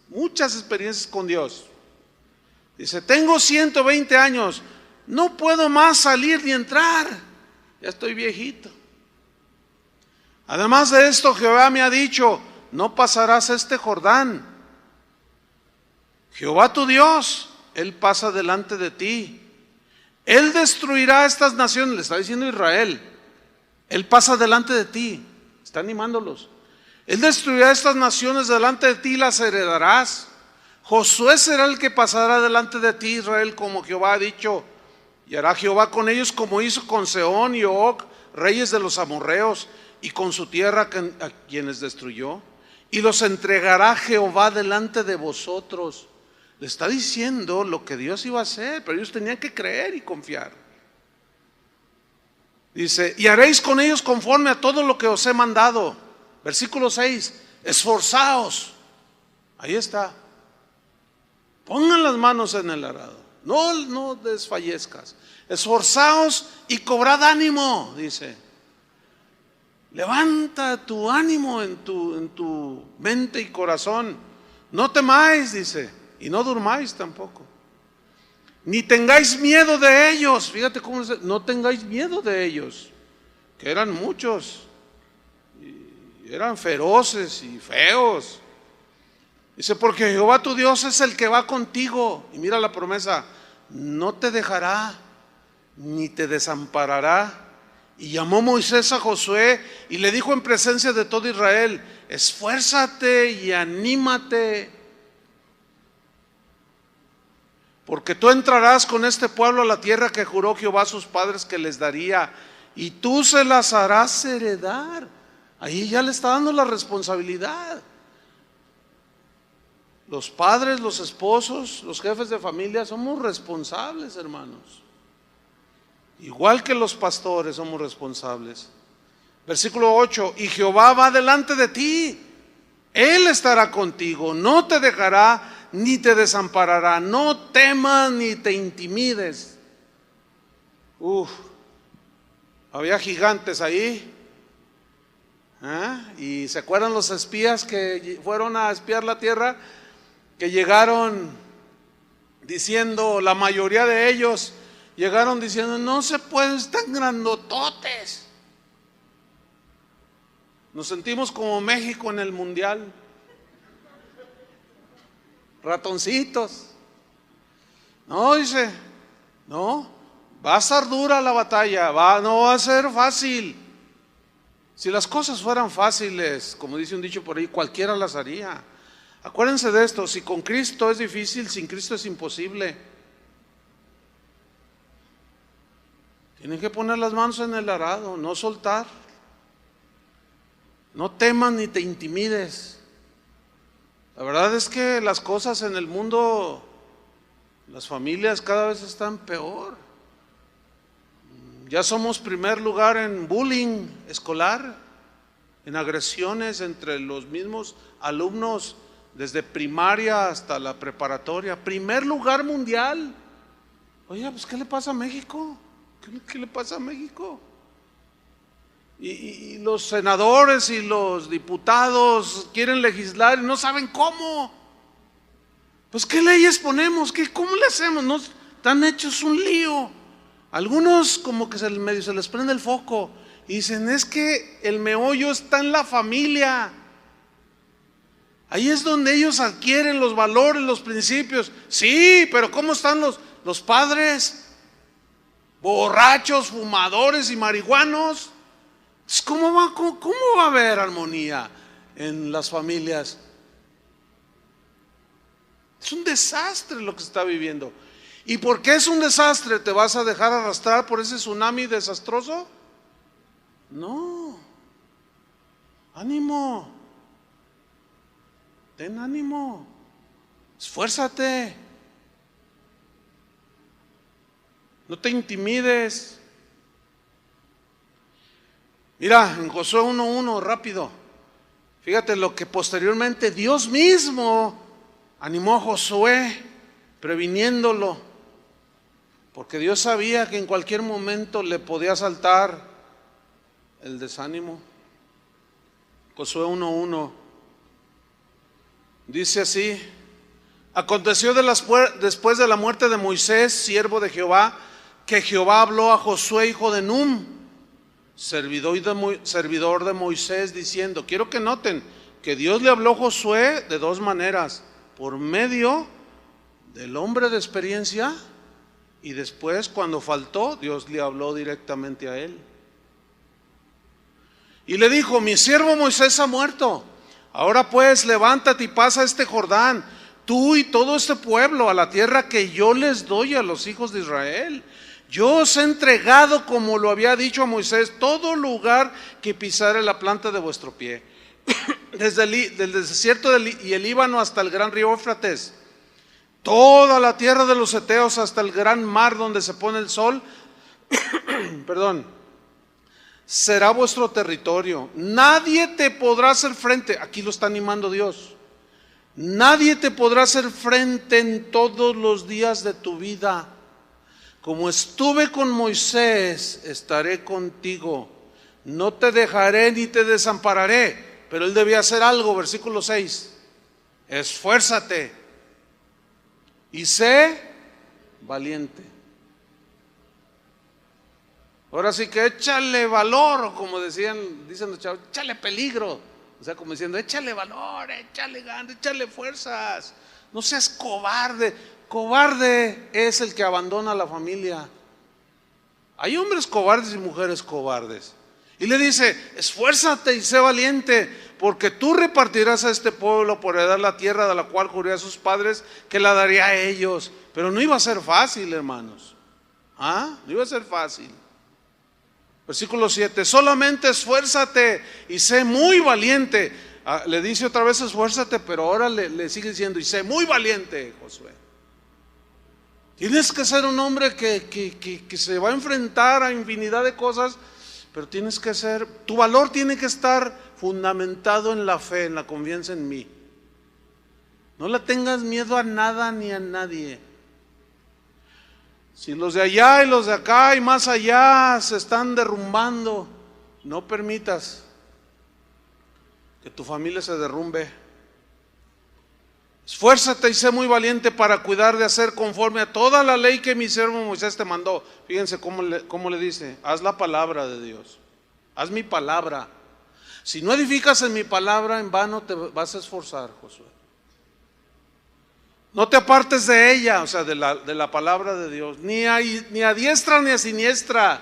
Muchas experiencias con Dios. Dice: tengo 120 años, no puedo más salir ni entrar, ya estoy viejito. Además de esto, Jehová me ha dicho: no pasarás este Jordán. Jehová tu Dios, Él pasa delante de ti. Él destruirá estas naciones, le está diciendo Israel. Él pasa delante de ti, está animándolos. Él destruirá estas naciones delante de ti y las heredarás. Josué será el que pasará delante de ti, Israel, como Jehová ha dicho. Y hará Jehová con ellos como hizo con Sehón y Og, reyes de los amorreos, y con su tierra a quienes destruyó. Y los entregará Jehová delante de vosotros. Le está diciendo lo que Dios iba a hacer, pero ellos tenían que creer y confiar. Dice: y haréis con ellos conforme a todo lo que os he mandado. Versículo 6. Esforzaos. Ahí está. Pongan las manos en el arado. No desfallezcas. Esforzaos y cobrad ánimo, dice. Levanta tu ánimo en tu mente y corazón. No temáis, dice, y no durmáis tampoco. Ni tengáis miedo de ellos. Fíjate cómo dice: no tengáis miedo de ellos, que eran muchos, y eran feroces y feos. Dice: porque Jehová tu Dios es el que va contigo. Y mira la promesa: no te dejará ni te desamparará. Y llamó Moisés a Josué y le dijo en presencia de todo Israel: esfuérzate y anímate, porque tú entrarás con este pueblo a la tierra que juró Jehová a sus padres que les daría, y tú se las harás heredar. Ahí ya le está dando la responsabilidad. Los padres, los esposos, los jefes de familia somos responsables, hermanos. Igual que los pastores somos responsables. Versículo 8, y Jehová va delante de ti, Él estará contigo, no te dejará ni te desamparará, no temas ni te intimides. Había gigantes ahí. Y se acuerdan los espías que fueron a espiar la tierra, que llegaron diciendo, la mayoría de ellos llegaron diciendo, no se pueden, están grandototes. Nos sentimos como México en el mundial, ratoncitos. No, dice, no, va a ser dura la batalla, no va a ser fácil. Si las cosas fueran fáciles, como dice un dicho por ahí, cualquiera las haría. Acuérdense de esto, si con Cristo es difícil, sin Cristo es imposible. Tienen que poner las manos en el arado, no soltar. No temas ni te intimides. La verdad es que las cosas en el mundo, las familias cada vez están peor. Ya somos primer lugar en bullying escolar, en agresiones entre los mismos alumnos, desde primaria hasta la preparatoria. Primer lugar mundial. Oye, pues ¿qué le pasa a México? ¿Qué le pasa a México? Y los senadores y los diputados quieren legislar y no saben cómo. Pues ¿qué leyes ponemos? ¿Cómo le hacemos? No, están hechos un lío. Algunos como que medio se les prende el foco y dicen, es que el meollo está en la familia. Ahí es donde ellos adquieren los valores, los principios. Sí, pero ¿cómo están los padres? Borrachos, fumadores y marihuanos. ¿Cómo va a haber armonía en las familias? Es un desastre lo que se está viviendo. ¿Y por qué es un desastre? ¿Te vas a dejar arrastrar por ese tsunami desastroso? No. Ánimo. Ten ánimo. Esfuérzate. No te intimides. Mira, en Josué 1:1, rápido. Fíjate lo que posteriormente Dios mismo animó a Josué, previniéndolo, porque Dios sabía que en cualquier momento le podía asaltar el desánimo. Josué 1:1 dice así: aconteció después de la muerte de Moisés, siervo de Jehová, que Jehová habló a Josué, hijo de Nun, servidor de Moisés, diciendo, quiero que noten que Dios le habló a Josué de dos maneras: por medio del hombre de experiencia, y después cuando faltó, Dios le habló directamente a él. Y le dijo, mi siervo Moisés ha muerto, ahora pues levántate y pasa este Jordán, tú y todo este pueblo, a la tierra que yo les doy a los hijos de Israel. Yo os he entregado, como lo había dicho a Moisés, todo lugar que pisare la planta de vuestro pie, desde el desierto y el Líbano hasta el gran río Éufrates, toda la tierra de los heteos hasta el gran mar donde se pone el sol, será vuestro territorio. Nadie te podrá hacer frente, aquí lo está animando Dios, nadie te podrá hacer frente en todos los días de tu vida. Como estuve con Moisés, estaré contigo. No te dejaré ni te desampararé. Pero él debía hacer algo, versículo 6. Esfuérzate y sé valiente. Ahora sí que échale valor, como dicen los chavos, échale peligro. O sea, como diciendo, échale valor, échale ganas, échale fuerzas. No seas cobarde. Cobarde es el que abandona a la familia. Hay hombres cobardes y mujeres cobardes. Y le dice, esfuérzate y sé valiente, porque tú repartirás a este pueblo por heredar la tierra de la cual juré a sus padres que la daría a ellos. Pero no iba a ser fácil, hermanos. No iba a ser fácil. Versículo 7, solamente esfuérzate y sé muy valiente. Le dice otra vez esfuérzate, pero ahora le sigue diciendo, y sé muy valiente, Josué. Tienes que ser un hombre que se va a enfrentar a infinidad de cosas, pero tienes que ser, tu valor tiene que estar fundamentado en la fe, en la confianza en mí. No le tengas miedo a nada ni a nadie. Si los de allá y los de acá y más allá se están derrumbando, no permitas que tu familia se derrumbe. Esfuérzate y sé muy valiente para cuidar de hacer conforme a toda la ley que mi siervo Moisés te mandó. Fíjense cómo le dice: haz la palabra de Dios, haz mi palabra. Si no edificas en mi palabra, en vano te vas a esforzar, Josué. No te apartes de ella, o sea, de la palabra de Dios, ni a diestra ni a siniestra,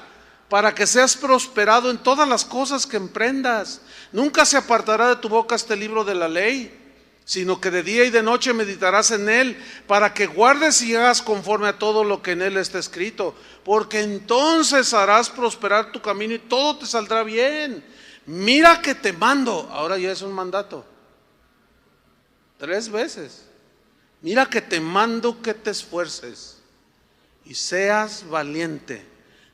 para que seas prosperado en todas las cosas que emprendas. Nunca se apartará de tu boca este libro de la ley, sino que de día y de noche meditarás en él, para que guardes y hagas conforme a todo lo que en él está escrito, porque entonces harás prosperar tu camino y todo te saldrá bien. Mira que te mando, ahora ya es un mandato, 3 veces. Mira que te mando que te esfuerces y seas valiente.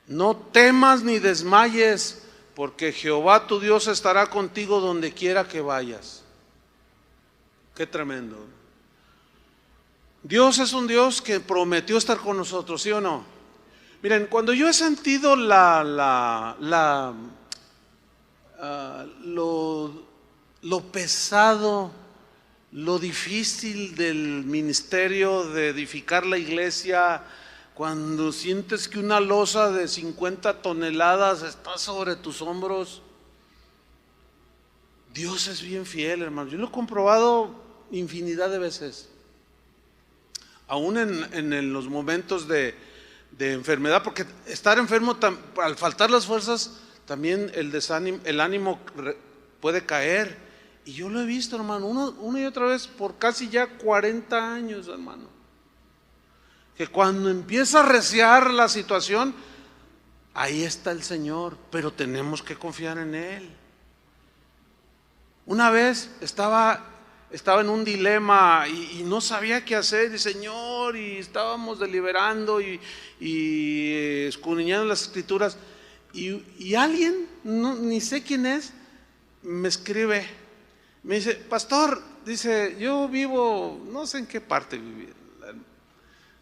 No temas ni desmayes, porque Jehová tu Dios estará contigo donde quiera que vayas. Qué tremendo. Dios es un Dios que prometió estar con nosotros, ¿sí o no? Miren, cuando yo he sentido lo pesado, lo difícil del ministerio de edificar la iglesia, cuando sientes que una losa de 50 toneladas está sobre tus hombros, Dios es bien fiel, hermano. Yo lo he comprobado infinidad de veces. Aún en los momentos de enfermedad, porque estar enfermo, al faltar las fuerzas, también el ánimo puede caer. Y yo lo he visto, hermano, una y otra vez por casi ya 40 años, hermano. Que cuando empieza a reciar la situación, ahí está el Señor, pero tenemos que confiar en Él. Una vez estaba en un dilema y no sabía qué hacer, y Señor, y estábamos deliberando y escudriñando las escrituras, y alguien, ni sé quién es, me escribe, me dice: pastor, dice, yo vivo, no sé en qué parte vivir,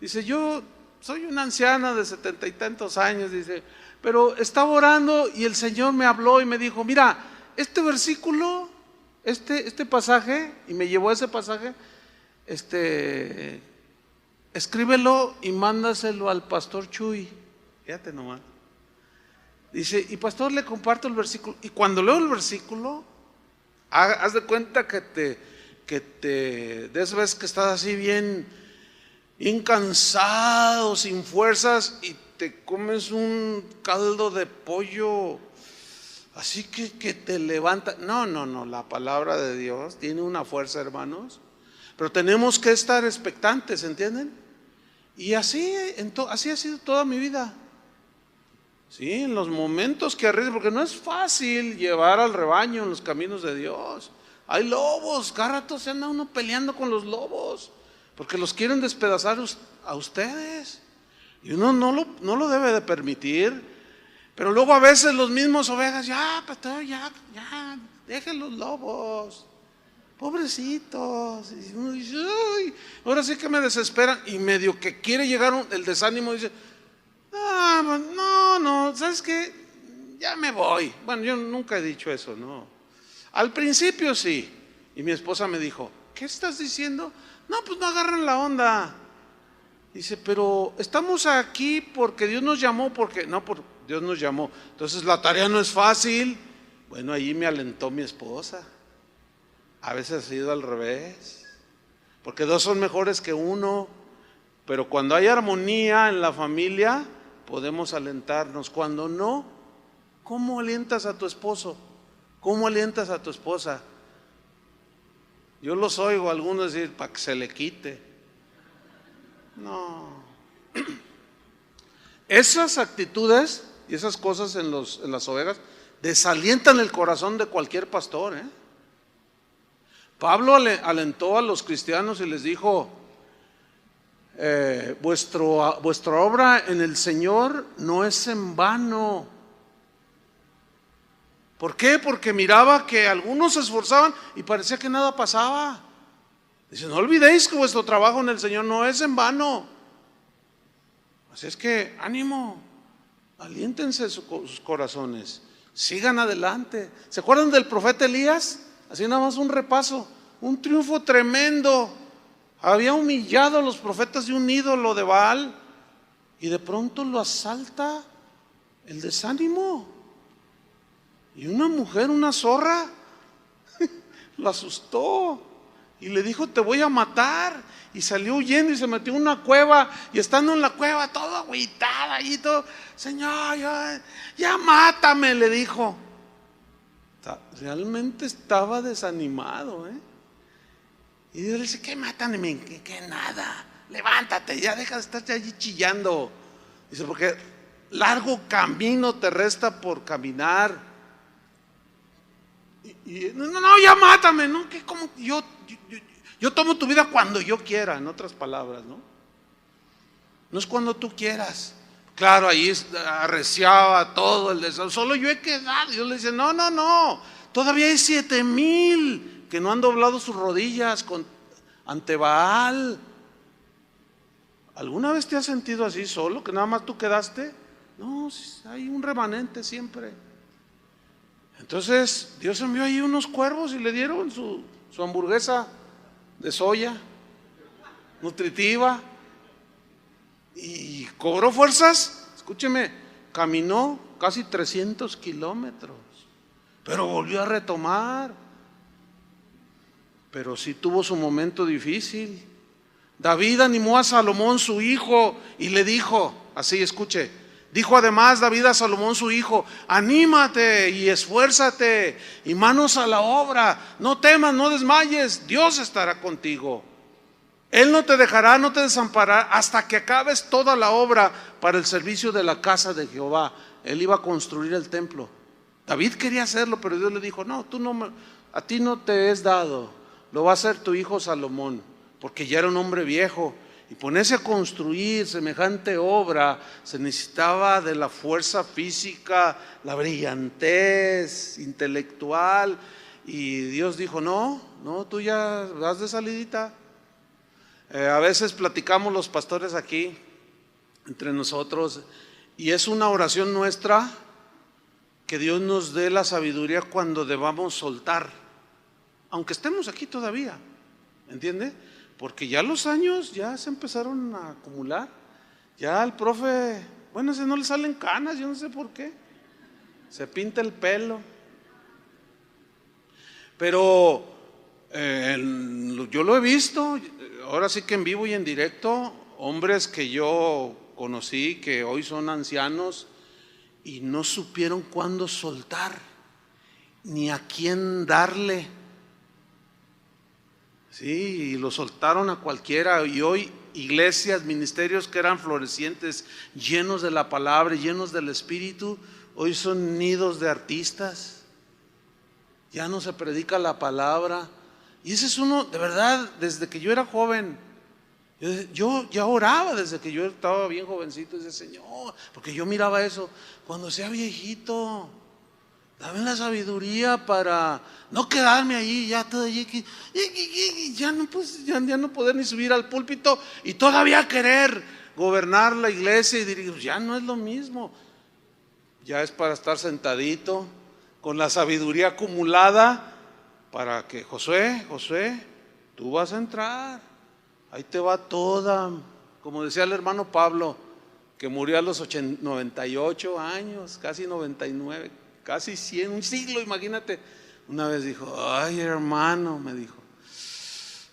dice, yo soy una anciana de 70 y tantos años, dice, pero estaba orando y el Señor me habló y me dijo: mira, este versículo, este pasaje, y me llevó a ese pasaje, escríbelo y mándaselo al pastor Chuy. Fíjate nomás. Dice, y pastor, le comparto el versículo, y cuando leo el versículo, haz de cuenta que de esas veces que estás así bien cansado, sin fuerzas, y te comes un caldo de pollo así que te levanta. No, la palabra de Dios tiene una fuerza, hermanos, pero tenemos que estar expectantes, ¿entienden? Y así ha sido toda mi vida. Sí, en los momentos que arriesgo, porque no es fácil llevar al rebaño en los caminos de Dios. Hay lobos, cada rato se anda uno peleando con los lobos, porque los quieren despedazar a ustedes, y uno no lo debe de permitir. Pero luego a veces los mismos ovejas: ya, pastor, ya, dejen los lobos, pobrecitos. Y uno dice: uy, ahora sí que me desesperan, y medio que quiere llegar el desánimo, dice: no, ¿sabes qué? Ya me voy. Bueno, yo nunca he dicho eso, no. Al principio sí, y mi esposa me dijo: ¿qué estás diciendo? No, pues no agarran la onda. Dice: pero estamos aquí porque Dios nos llamó, Dios nos llamó, entonces la tarea no es fácil. Bueno, ahí me alentó mi esposa. A veces ha sido al revés, porque 2 son mejores que 1, pero cuando hay armonía en la familia podemos alentarnos. Cuando no, ¿cómo alientas a tu esposo? ¿Cómo alientas a tu esposa? Yo los oigo a algunos decir: para que se le quite. No. Esas actitudes y esas cosas en las ovejas desalientan el corazón de cualquier pastor, ¿eh? Pablo alentó a los cristianos y les dijo: vuestra obra en el Señor no es en vano. ¿Por qué? Porque miraba que algunos se esforzaban y parecía que nada pasaba. Dice, no olvidéis que vuestro trabajo en el Señor no es en vano. Así es que ánimo, aliéntense sus corazones, sigan adelante. ¿Se acuerdan del profeta Elías? Así nada más un repaso, un triunfo tremendo. Había humillado a los profetas de un ídolo de Baal y de pronto lo asalta el desánimo. Y una mujer, una zorra, lo asustó y le dijo, te voy a matar. Y salió huyendo y se metió en una cueva. Y estando en la cueva, todo agüitada y todo, Señor, ya mátame, le dijo. Realmente estaba desanimado, Y Dios le dice, ¿qué mátame? ¿Qué nada? Levántate, ya deja de estar allí chillando. Dice, porque largo camino te resta por caminar. No, ya mátame, ¿no? Que como yo tomo tu vida cuando yo quiera, en otras palabras, ¿no? No es cuando tú quieras. Claro, ahí arreciaba todo el deseo. Solo yo he quedado. Dios le dice, no. Todavía hay 7,000 que no han doblado sus rodillas ante Baal. ¿Alguna vez te has sentido así solo, que nada más tú quedaste? No, hay un remanente siempre. Entonces Dios envió ahí unos cuervos y le dieron su hamburguesa de soya nutritiva y cobró fuerzas. Escúcheme, caminó casi 300 kilómetros, pero volvió a retomar. Pero sí tuvo su momento difícil. David animó a Salomón su hijo y le dijo, así escuche, dijo además David a Salomón su hijo, anímate y esfuérzate y manos a la obra, no temas, no desmayes, Dios estará contigo. Él no te dejará, no te desamparará hasta que acabes toda la obra para el servicio de la casa de Jehová. Él iba a construir el templo. David quería hacerlo, pero Dios le dijo, no, a ti no te es dado, lo va a hacer tu hijo Salomón, porque ya era un hombre viejo. Y ponerse a construir semejante obra se necesitaba de la fuerza física, la brillantez intelectual. Y Dios dijo, no, tú ya vas de salidita. A veces platicamos los pastores aquí entre nosotros y es una oración nuestra que Dios nos dé la sabiduría cuando debamos soltar, aunque estemos aquí todavía, ¿entiende? Porque ya los años ya se empezaron a acumular. Ya al profe, bueno, ese no le salen canas, yo no sé por qué. Se pinta el pelo. Pero yo lo he visto, ahora sí que en vivo y en directo, hombres que yo conocí que hoy son ancianos y no supieron cuándo soltar, ni a quién darle. Sí, y lo soltaron a cualquiera. Y hoy iglesias, ministerios que eran florecientes, llenos de la palabra, llenos del Espíritu, hoy son nidos de artistas. Ya no se predica la palabra. Y ese es uno, de verdad, desde que yo era joven, yo ya oraba desde que yo estaba bien jovencito. Decía, Señor, porque yo miraba eso, cuando sea viejito, dame la sabiduría para no quedarme ahí ya todo allí, ya no poder ni subir al púlpito y todavía querer gobernar la iglesia y dirigir. Ya no es lo mismo. Ya es para estar sentadito con la sabiduría acumulada para que Josué, tú vas a entrar. Ahí te va toda, como decía el hermano Pablo, que murió a los 98 años, casi 99. Casi 100, un siglo, imagínate. Una vez dijo, ay hermano, me dijo,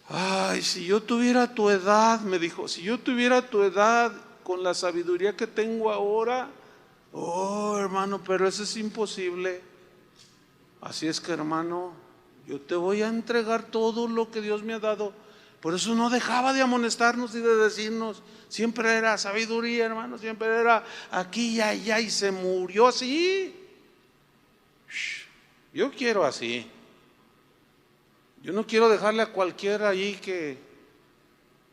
ay, si yo tuviera tu edad, me dijo, si yo tuviera tu edad con la sabiduría que tengo ahora, oh hermano, pero eso es imposible. Así es que hermano, yo te voy a entregar todo lo que Dios me ha dado. Por eso no dejaba de amonestarnos y de decirnos, siempre era sabiduría, hermano, siempre era aquí y allá, y se murió así. Yo quiero así. Yo no quiero dejarle a cualquiera ahí que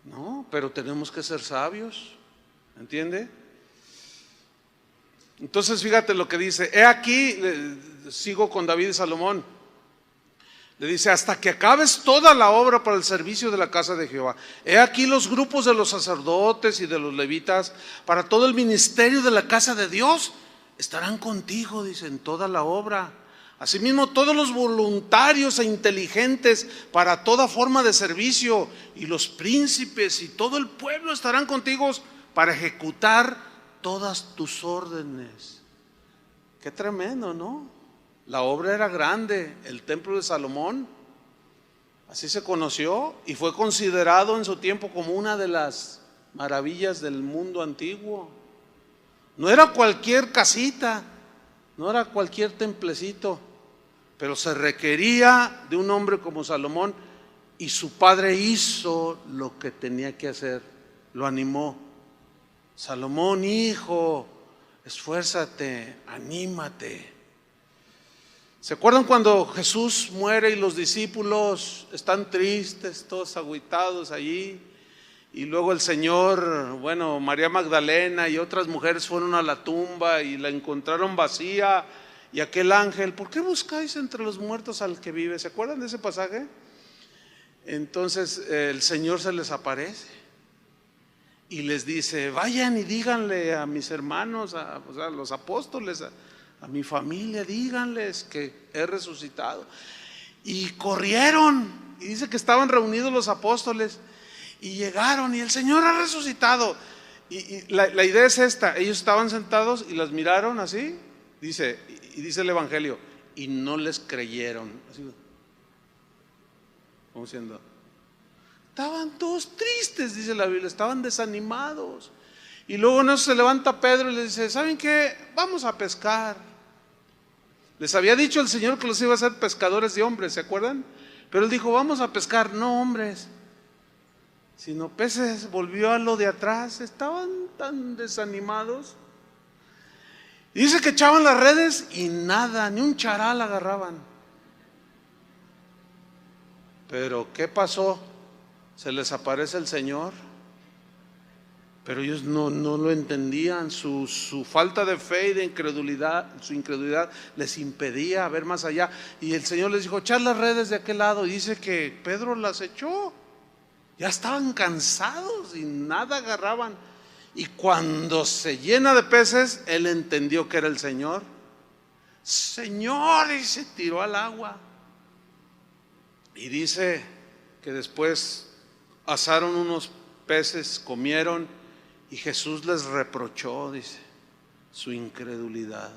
No, pero tenemos que ser sabios, ¿entiende? Entonces fíjate lo que dice. He aquí, sigo con David y Salomón. Le dice: hasta que acabes toda la obra para el servicio de la casa de Jehová. He aquí los grupos de los sacerdotes y de los levitas para todo el ministerio de la casa de Dios estarán contigo, dice, en toda la obra. Asimismo, todos los voluntarios e inteligentes para toda forma de servicio, y los príncipes y todo el pueblo estarán contigo para ejecutar todas tus órdenes. Qué tremendo, ¿no? La obra era grande, el templo de Salomón, así se conoció y fue considerado en su tiempo como una de las maravillas del mundo antiguo. No era cualquier casita, no era cualquier templecito, pero se requería de un hombre como Salomón, y su padre hizo lo que tenía que hacer, lo animó. Salomón, hijo, esfuérzate, anímate. ¿Se acuerdan cuando Jesús muere y los discípulos están tristes, todos agüitados allí? Y luego el Señor, María Magdalena y otras mujeres fueron a la tumba y la encontraron vacía. Y aquel ángel: ¿por qué buscáis entre los muertos al que vive? ¿Se acuerdan de ese pasaje? Entonces el Señor se les aparece y les dice: vayan y díganle a mis hermanos, a los apóstoles, a mi familia, díganles que he resucitado. Y corrieron, y dice que estaban reunidos los apóstoles, y llegaron, y el Señor ha resucitado. Y la idea es esta: ellos estaban sentados y las miraron así, dice el Evangelio, y no les creyeron. Así, como siendo, estaban todos tristes, dice la Biblia, estaban desanimados. Y luego en eso se levanta Pedro y les dice: ¿saben qué? Vamos a pescar. Les había dicho el Señor que los iba a hacer pescadores de hombres, ¿se acuerdan? Pero él dijo: vamos a pescar, no hombres, sino peces. Volvió a lo de atrás, estaban tan desanimados. Y dice que echaban las redes y nada, ni un charal agarraban. Pero ¿qué pasó? Se les aparece el Señor, pero ellos no lo entendían. Su falta de fe y de incredulidad, su incredulidad les impedía ver más allá. Y el Señor les dijo: echad las redes de aquel lado. Y dice que Pedro las echó. Ya estaban cansados y nada agarraban. Y cuando se llena de peces, él entendió que era el Señor. Señor, y se tiró al agua. Y dice que después asaron unos peces, comieron, y Jesús les reprochó, dice, su incredulidad.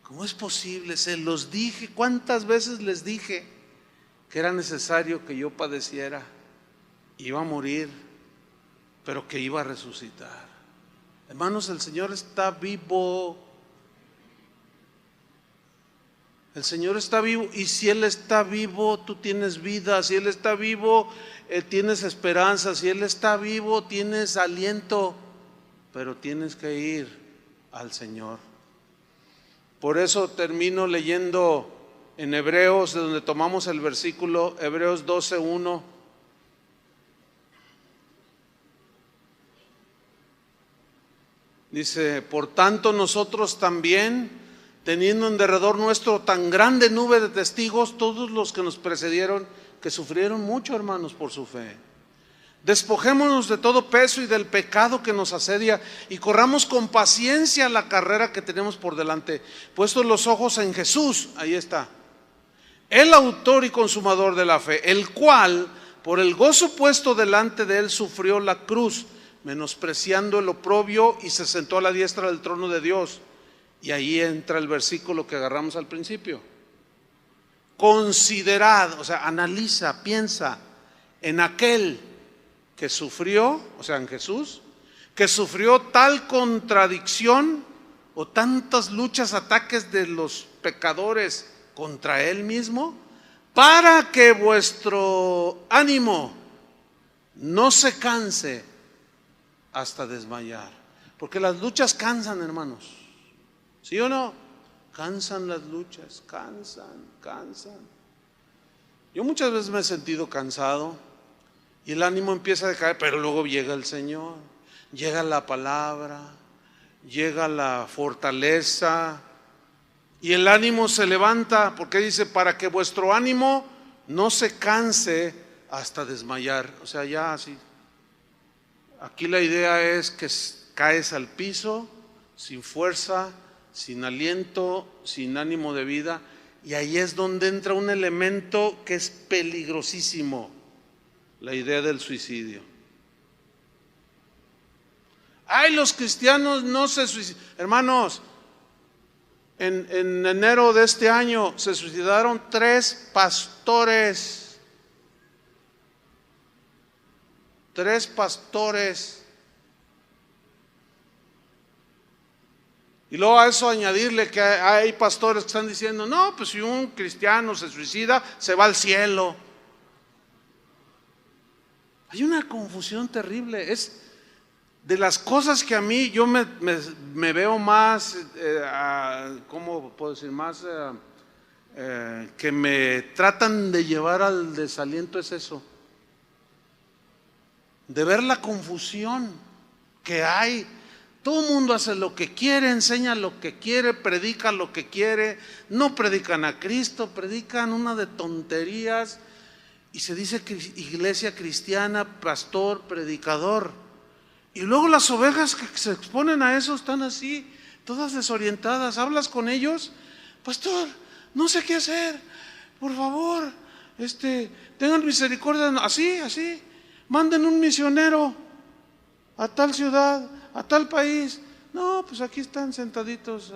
¿Cómo es posible? Se los dije, ¿cuántas veces les dije que era necesario que yo padeciera? Iba a morir, pero que iba a resucitar. Hermanos, el Señor está vivo. El Señor está vivo, y si Él está vivo, tú tienes vida. Si Él está vivo, tienes esperanza. Si Él está vivo, tienes aliento, pero tienes que ir al Señor. Por eso termino leyendo en Hebreos, de donde tomamos el versículo, Hebreos 12:1. Dice: por tanto nosotros también, teniendo en derredor nuestro tan grande nube de testigos, todos los que nos precedieron, que sufrieron mucho, hermanos, por su fe, despojémonos de todo peso y del pecado que nos asedia, y corramos con paciencia la carrera que tenemos por delante, puestos los ojos en Jesús. Ahí está, el autor y consumador de la fe, el cual por el gozo puesto delante de él sufrió la cruz, menospreciando el oprobio, y se sentó a la diestra del trono de Dios. Y ahí entra el versículo que agarramos al principio. Considerad, o sea, analiza, piensa en aquel que sufrió, o sea, en Jesús, que sufrió tal contradicción o tantas luchas, ataques de los pecadores contra él mismo, para que vuestro ánimo no se canse hasta desmayar. Porque las luchas cansan, hermanos, ¿sí o no? Cansan las luchas, cansan. Yo muchas veces me he sentido cansado, y el ánimo empieza a decaer, pero luego llega el Señor, llega la palabra, llega la fortaleza y el ánimo se levanta, porque dice, para que vuestro ánimo no se canse hasta desmayar. O sea, ya así. Aquí la idea es que caes al piso sin fuerza, sin aliento, sin ánimo de vida, y ahí es donde entra un elemento que es peligrosísimo, la idea del suicidio. Ay, los cristianos no se suicidan. Hermanos, en enero de este año se suicidaron 3 pastores. 3 pastores. Y luego a eso añadirle que hay pastores que están diciendo, no, pues si un cristiano se suicida, se va al cielo. Hay una confusión terrible. Es de las cosas que a mí yo me veo más, ¿cómo puedo decir? Más que me tratan de llevar al desaliento, es eso. De ver la confusión que hay. Todo el mundo hace lo que quiere, enseña lo que quiere, predica lo que quiere. No predican a Cristo, predican una de tonterías. Y se dice iglesia cristiana, pastor, predicador. Y luego las ovejas que se exponen a eso están así, todas desorientadas. Hablas con ellos, pastor, no sé qué hacer, por favor, tengan misericordia, así, manden un misionero a tal ciudad, a tal país. No, pues aquí están sentaditos.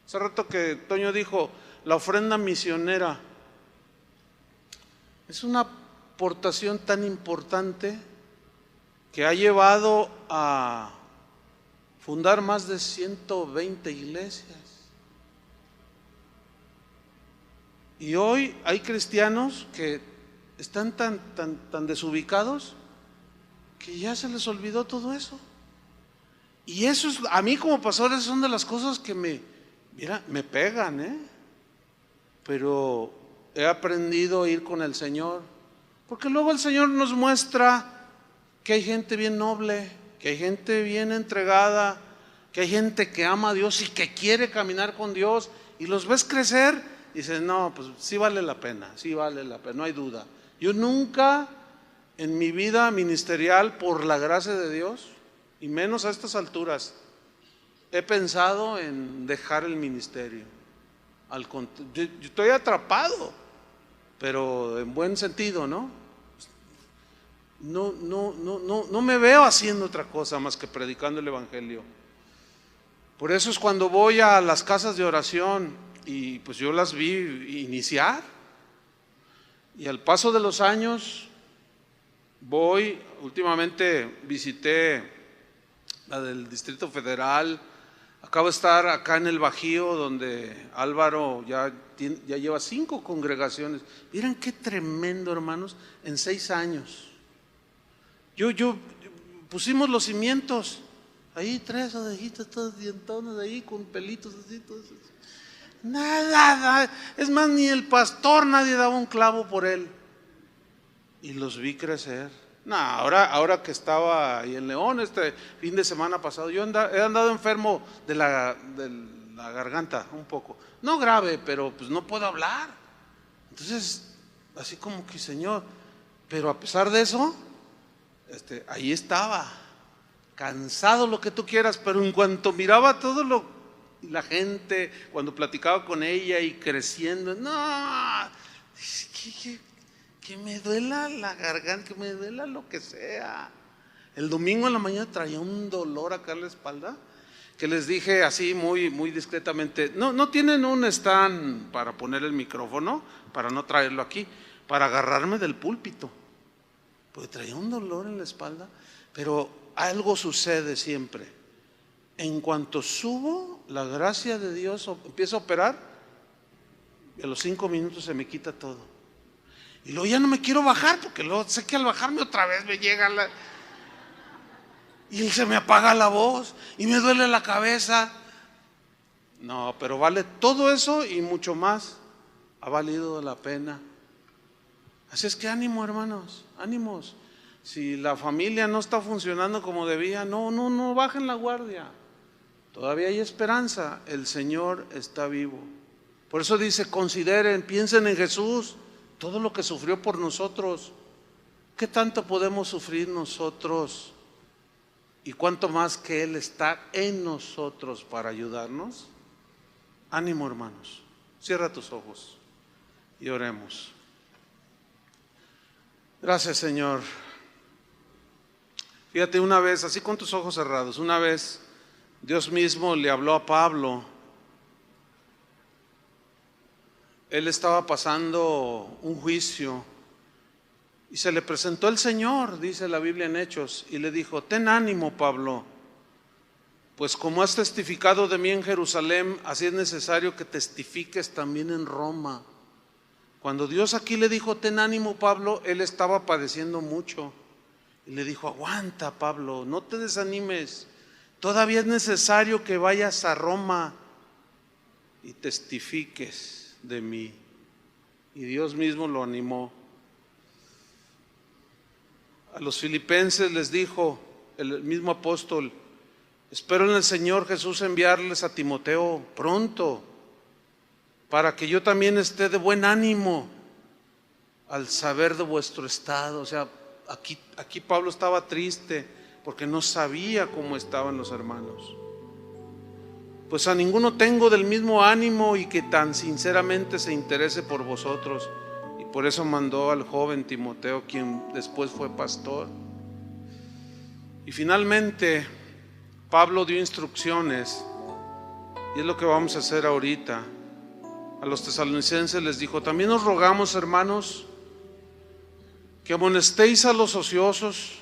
Hace rato que Toño dijo, la ofrenda misionera es una aportación tan importante que ha llevado a fundar más de 120 iglesias. Y hoy hay cristianos que están tan desubicados que ya se les olvidó todo eso. Y eso es, a mí como pastor, esas son de las cosas que me pegan, pero he aprendido a ir con el Señor, porque luego el Señor nos muestra que hay gente bien noble, que hay gente bien entregada, que hay gente que ama a Dios y que quiere caminar con Dios, y los ves crecer y dices, no, pues sí vale la pena, no hay duda. Yo nunca en mi vida ministerial, por la gracia de Dios, y menos a estas alturas, he pensado en dejar el ministerio. Yo estoy atrapado, pero en buen sentido, ¿no? No me veo haciendo otra cosa más que predicando el evangelio. Por eso es cuando voy a las casas de oración y pues yo las vi iniciar, y al paso de los años últimamente visité la del Distrito Federal, acabo de estar acá en el Bajío, donde Álvaro ya lleva 5 congregaciones. Miren qué tremendo, hermanos, en 6 años. Yo pusimos los cimientos, ahí 3 ovejitas todas dientonas ahí con pelitos así, todos. Nada, es más, ni el pastor, nadie daba un clavo por él. Y los vi crecer. No, ahora que estaba ahí en León este fin de semana pasado, yo he andado enfermo de la garganta un poco, no grave, pero pues no puedo hablar. Entonces, así como que, Señor, pero a pesar de eso, ahí estaba, cansado, lo que tú quieras, pero en cuanto miraba todo la gente, cuando platicaba con ella y creciendo, no, que me duela la garganta, que me duela lo que sea. El domingo en la mañana traía un dolor acá en la espalda, que les dije así muy discretamente, no tienen un stand para poner el micrófono, para no traerlo aquí, para agarrarme del púlpito, porque traía un dolor en la espalda. Pero algo sucede siempre, en cuanto subo, la gracia de Dios empieza a operar, y a los 5 minutos se me quita todo. Y luego ya no me quiero bajar, porque luego sé que al bajarme otra vez me llega y se me apaga la voz y me duele la cabeza. No, pero vale todo eso y mucho más, ha valido la pena. Así es que ánimo, hermanos, ánimos. Si la familia no está funcionando como debía, no bajen la guardia. Todavía hay esperanza, el Señor está vivo. Por eso dice, consideren, piensen en Jesús, todo lo que sufrió por nosotros. ¿Qué tanto podemos sufrir nosotros? Y cuánto más que Él está en nosotros para ayudarnos. Ánimo, hermanos, cierra tus ojos y oremos. Gracias, Señor. Fíjate, una vez, así con tus ojos cerrados, una vez Dios mismo le habló a Pablo. Él estaba pasando un juicio y se le presentó el Señor, dice la Biblia en Hechos, y le dijo: ten ánimo, Pablo, pues como has testificado de mí en Jerusalén, así es necesario que testifiques también en Roma. Cuando Dios aquí le dijo: ten ánimo, Pablo, él estaba padeciendo mucho. Y le dijo: aguanta, Pablo, no te desanimes, todavía es necesario que vayas a Roma y testifiques de mí. Y Dios mismo lo animó. A los filipenses les dijo el mismo apóstol: espero en el Señor Jesús enviarles a Timoteo pronto, para que yo también esté de buen ánimo al saber de vuestro estado. O sea, aquí Pablo estaba triste porque no sabía cómo estaban los hermanos. Pues a ninguno tengo del mismo ánimo y que tan sinceramente se interese por vosotros. Y por eso mandó al joven Timoteo, quien después fue pastor. Y finalmente Pablo dio instrucciones, y es lo que vamos a hacer ahorita. A los tesalonicenses les dijo: también os rogamos, hermanos, que amonestéis a los ociosos,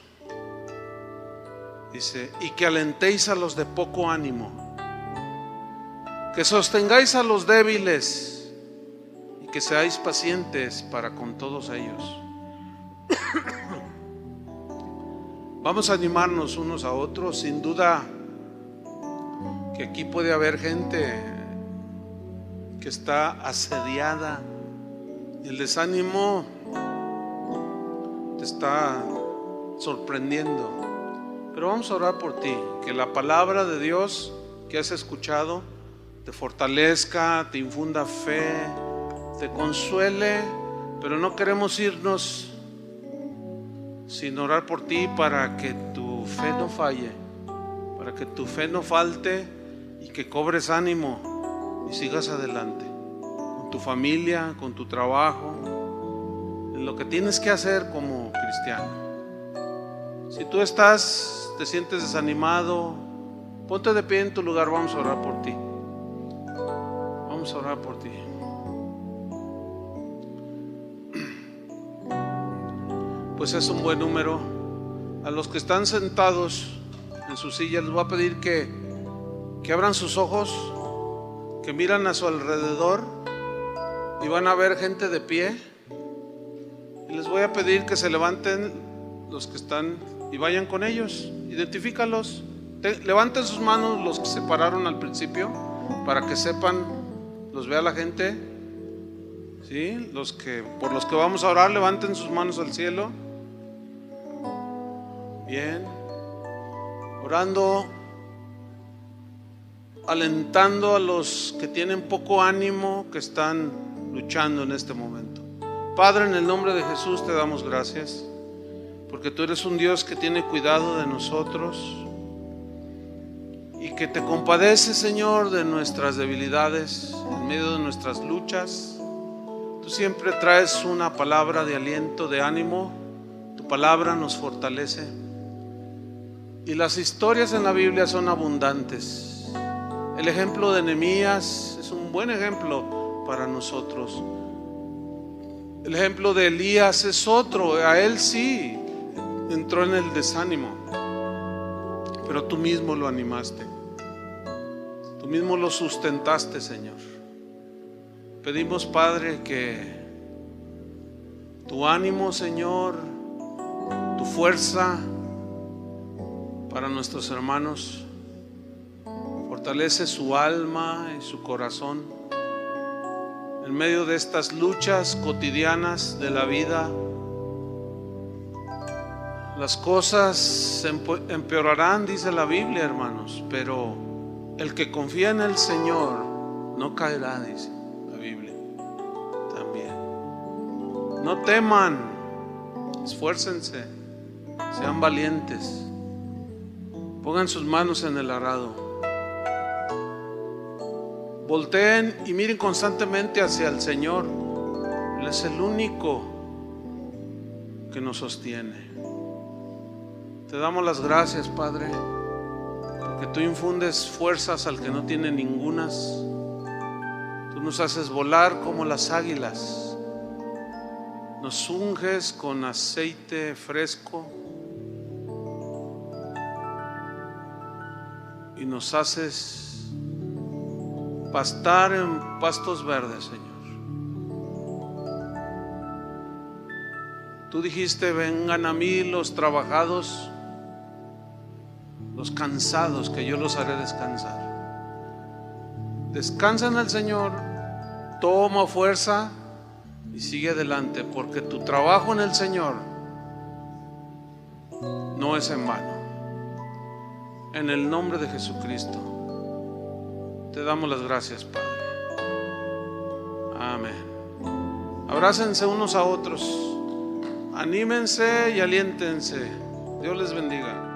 dice, y que alentéis a los de poco ánimo, que sostengáis a los débiles y que seáis pacientes para con todos ellos. Vamos a animarnos unos a otros. Sin duda que aquí puede haber gente que está asediada y el desánimo te está sorprendiendo. Pero vamos a orar por ti, que la palabra de Dios que has escuchado te fortalezca, te infunda fe, te consuele. Pero no queremos irnos sin orar por ti, para que tu fe no falle, para que tu fe no falte y que cobres ánimo y sigas adelante con tu familia, con tu trabajo, en lo que tienes que hacer como cristiano. Si tú te sientes desanimado, ponte de pie en tu lugar. Vamos a orar por ti. Vamos a orar por ti. Pues es un buen número. A los que están sentados en su silla les voy a pedir que abran sus ojos, que miran a su alrededor y van a ver gente de pie. Y les voy a pedir que se levanten los que están y vayan con ellos. Identifícalos. Levanten sus manos los que se pararon al principio, para que sepan, los vea la gente. ¿Sí? Por los que vamos a orar, levanten sus manos al cielo. Bien. Orando, alentando a los que tienen poco ánimo, que están luchando en este momento. Padre, en el nombre de Jesús te damos gracias, porque tú eres un Dios que tiene cuidado de nosotros y que te compadeces, Señor, de nuestras debilidades, en medio de nuestras luchas. Tú siempre traes una palabra de aliento, de ánimo. Tu palabra nos fortalece. Y las historias en la Biblia son abundantes. El ejemplo de Nehemías es un buen ejemplo para nosotros. El ejemplo de Elías es otro. A él sí entró en el desánimo, pero tú mismo lo animaste. Tú mismo lo sustentaste, Señor. Pedimos, Padre, que tu ánimo, Señor, tu fuerza para nuestros hermanos, fortalece su alma y su corazón en medio de estas luchas cotidianas de la vida. Las cosas empeorarán, dice la Biblia, hermanos, pero el que confía en el Señor no caerá, dice la Biblia también. No teman, esfuércense, sean valientes, pongan sus manos en el arado, volteen y miren constantemente hacia el Señor. Él es el único que nos sostiene. Te damos las gracias, Padre, porque tú infundes fuerzas al que no tiene ningunas. Tú nos haces volar como las águilas, nos unges con aceite fresco y nos haces pastar en pastos verdes, Señor. Tú dijiste: vengan a mí los trabajados, los cansados, que yo los haré descansar. Descansa en el Señor, toma fuerza y sigue adelante, porque tu trabajo en el Señor no es en vano. En el nombre de Jesucristo te damos las gracias, Padre. Amén. Abrácense unos a otros, anímense y aliéntense. Dios les bendiga.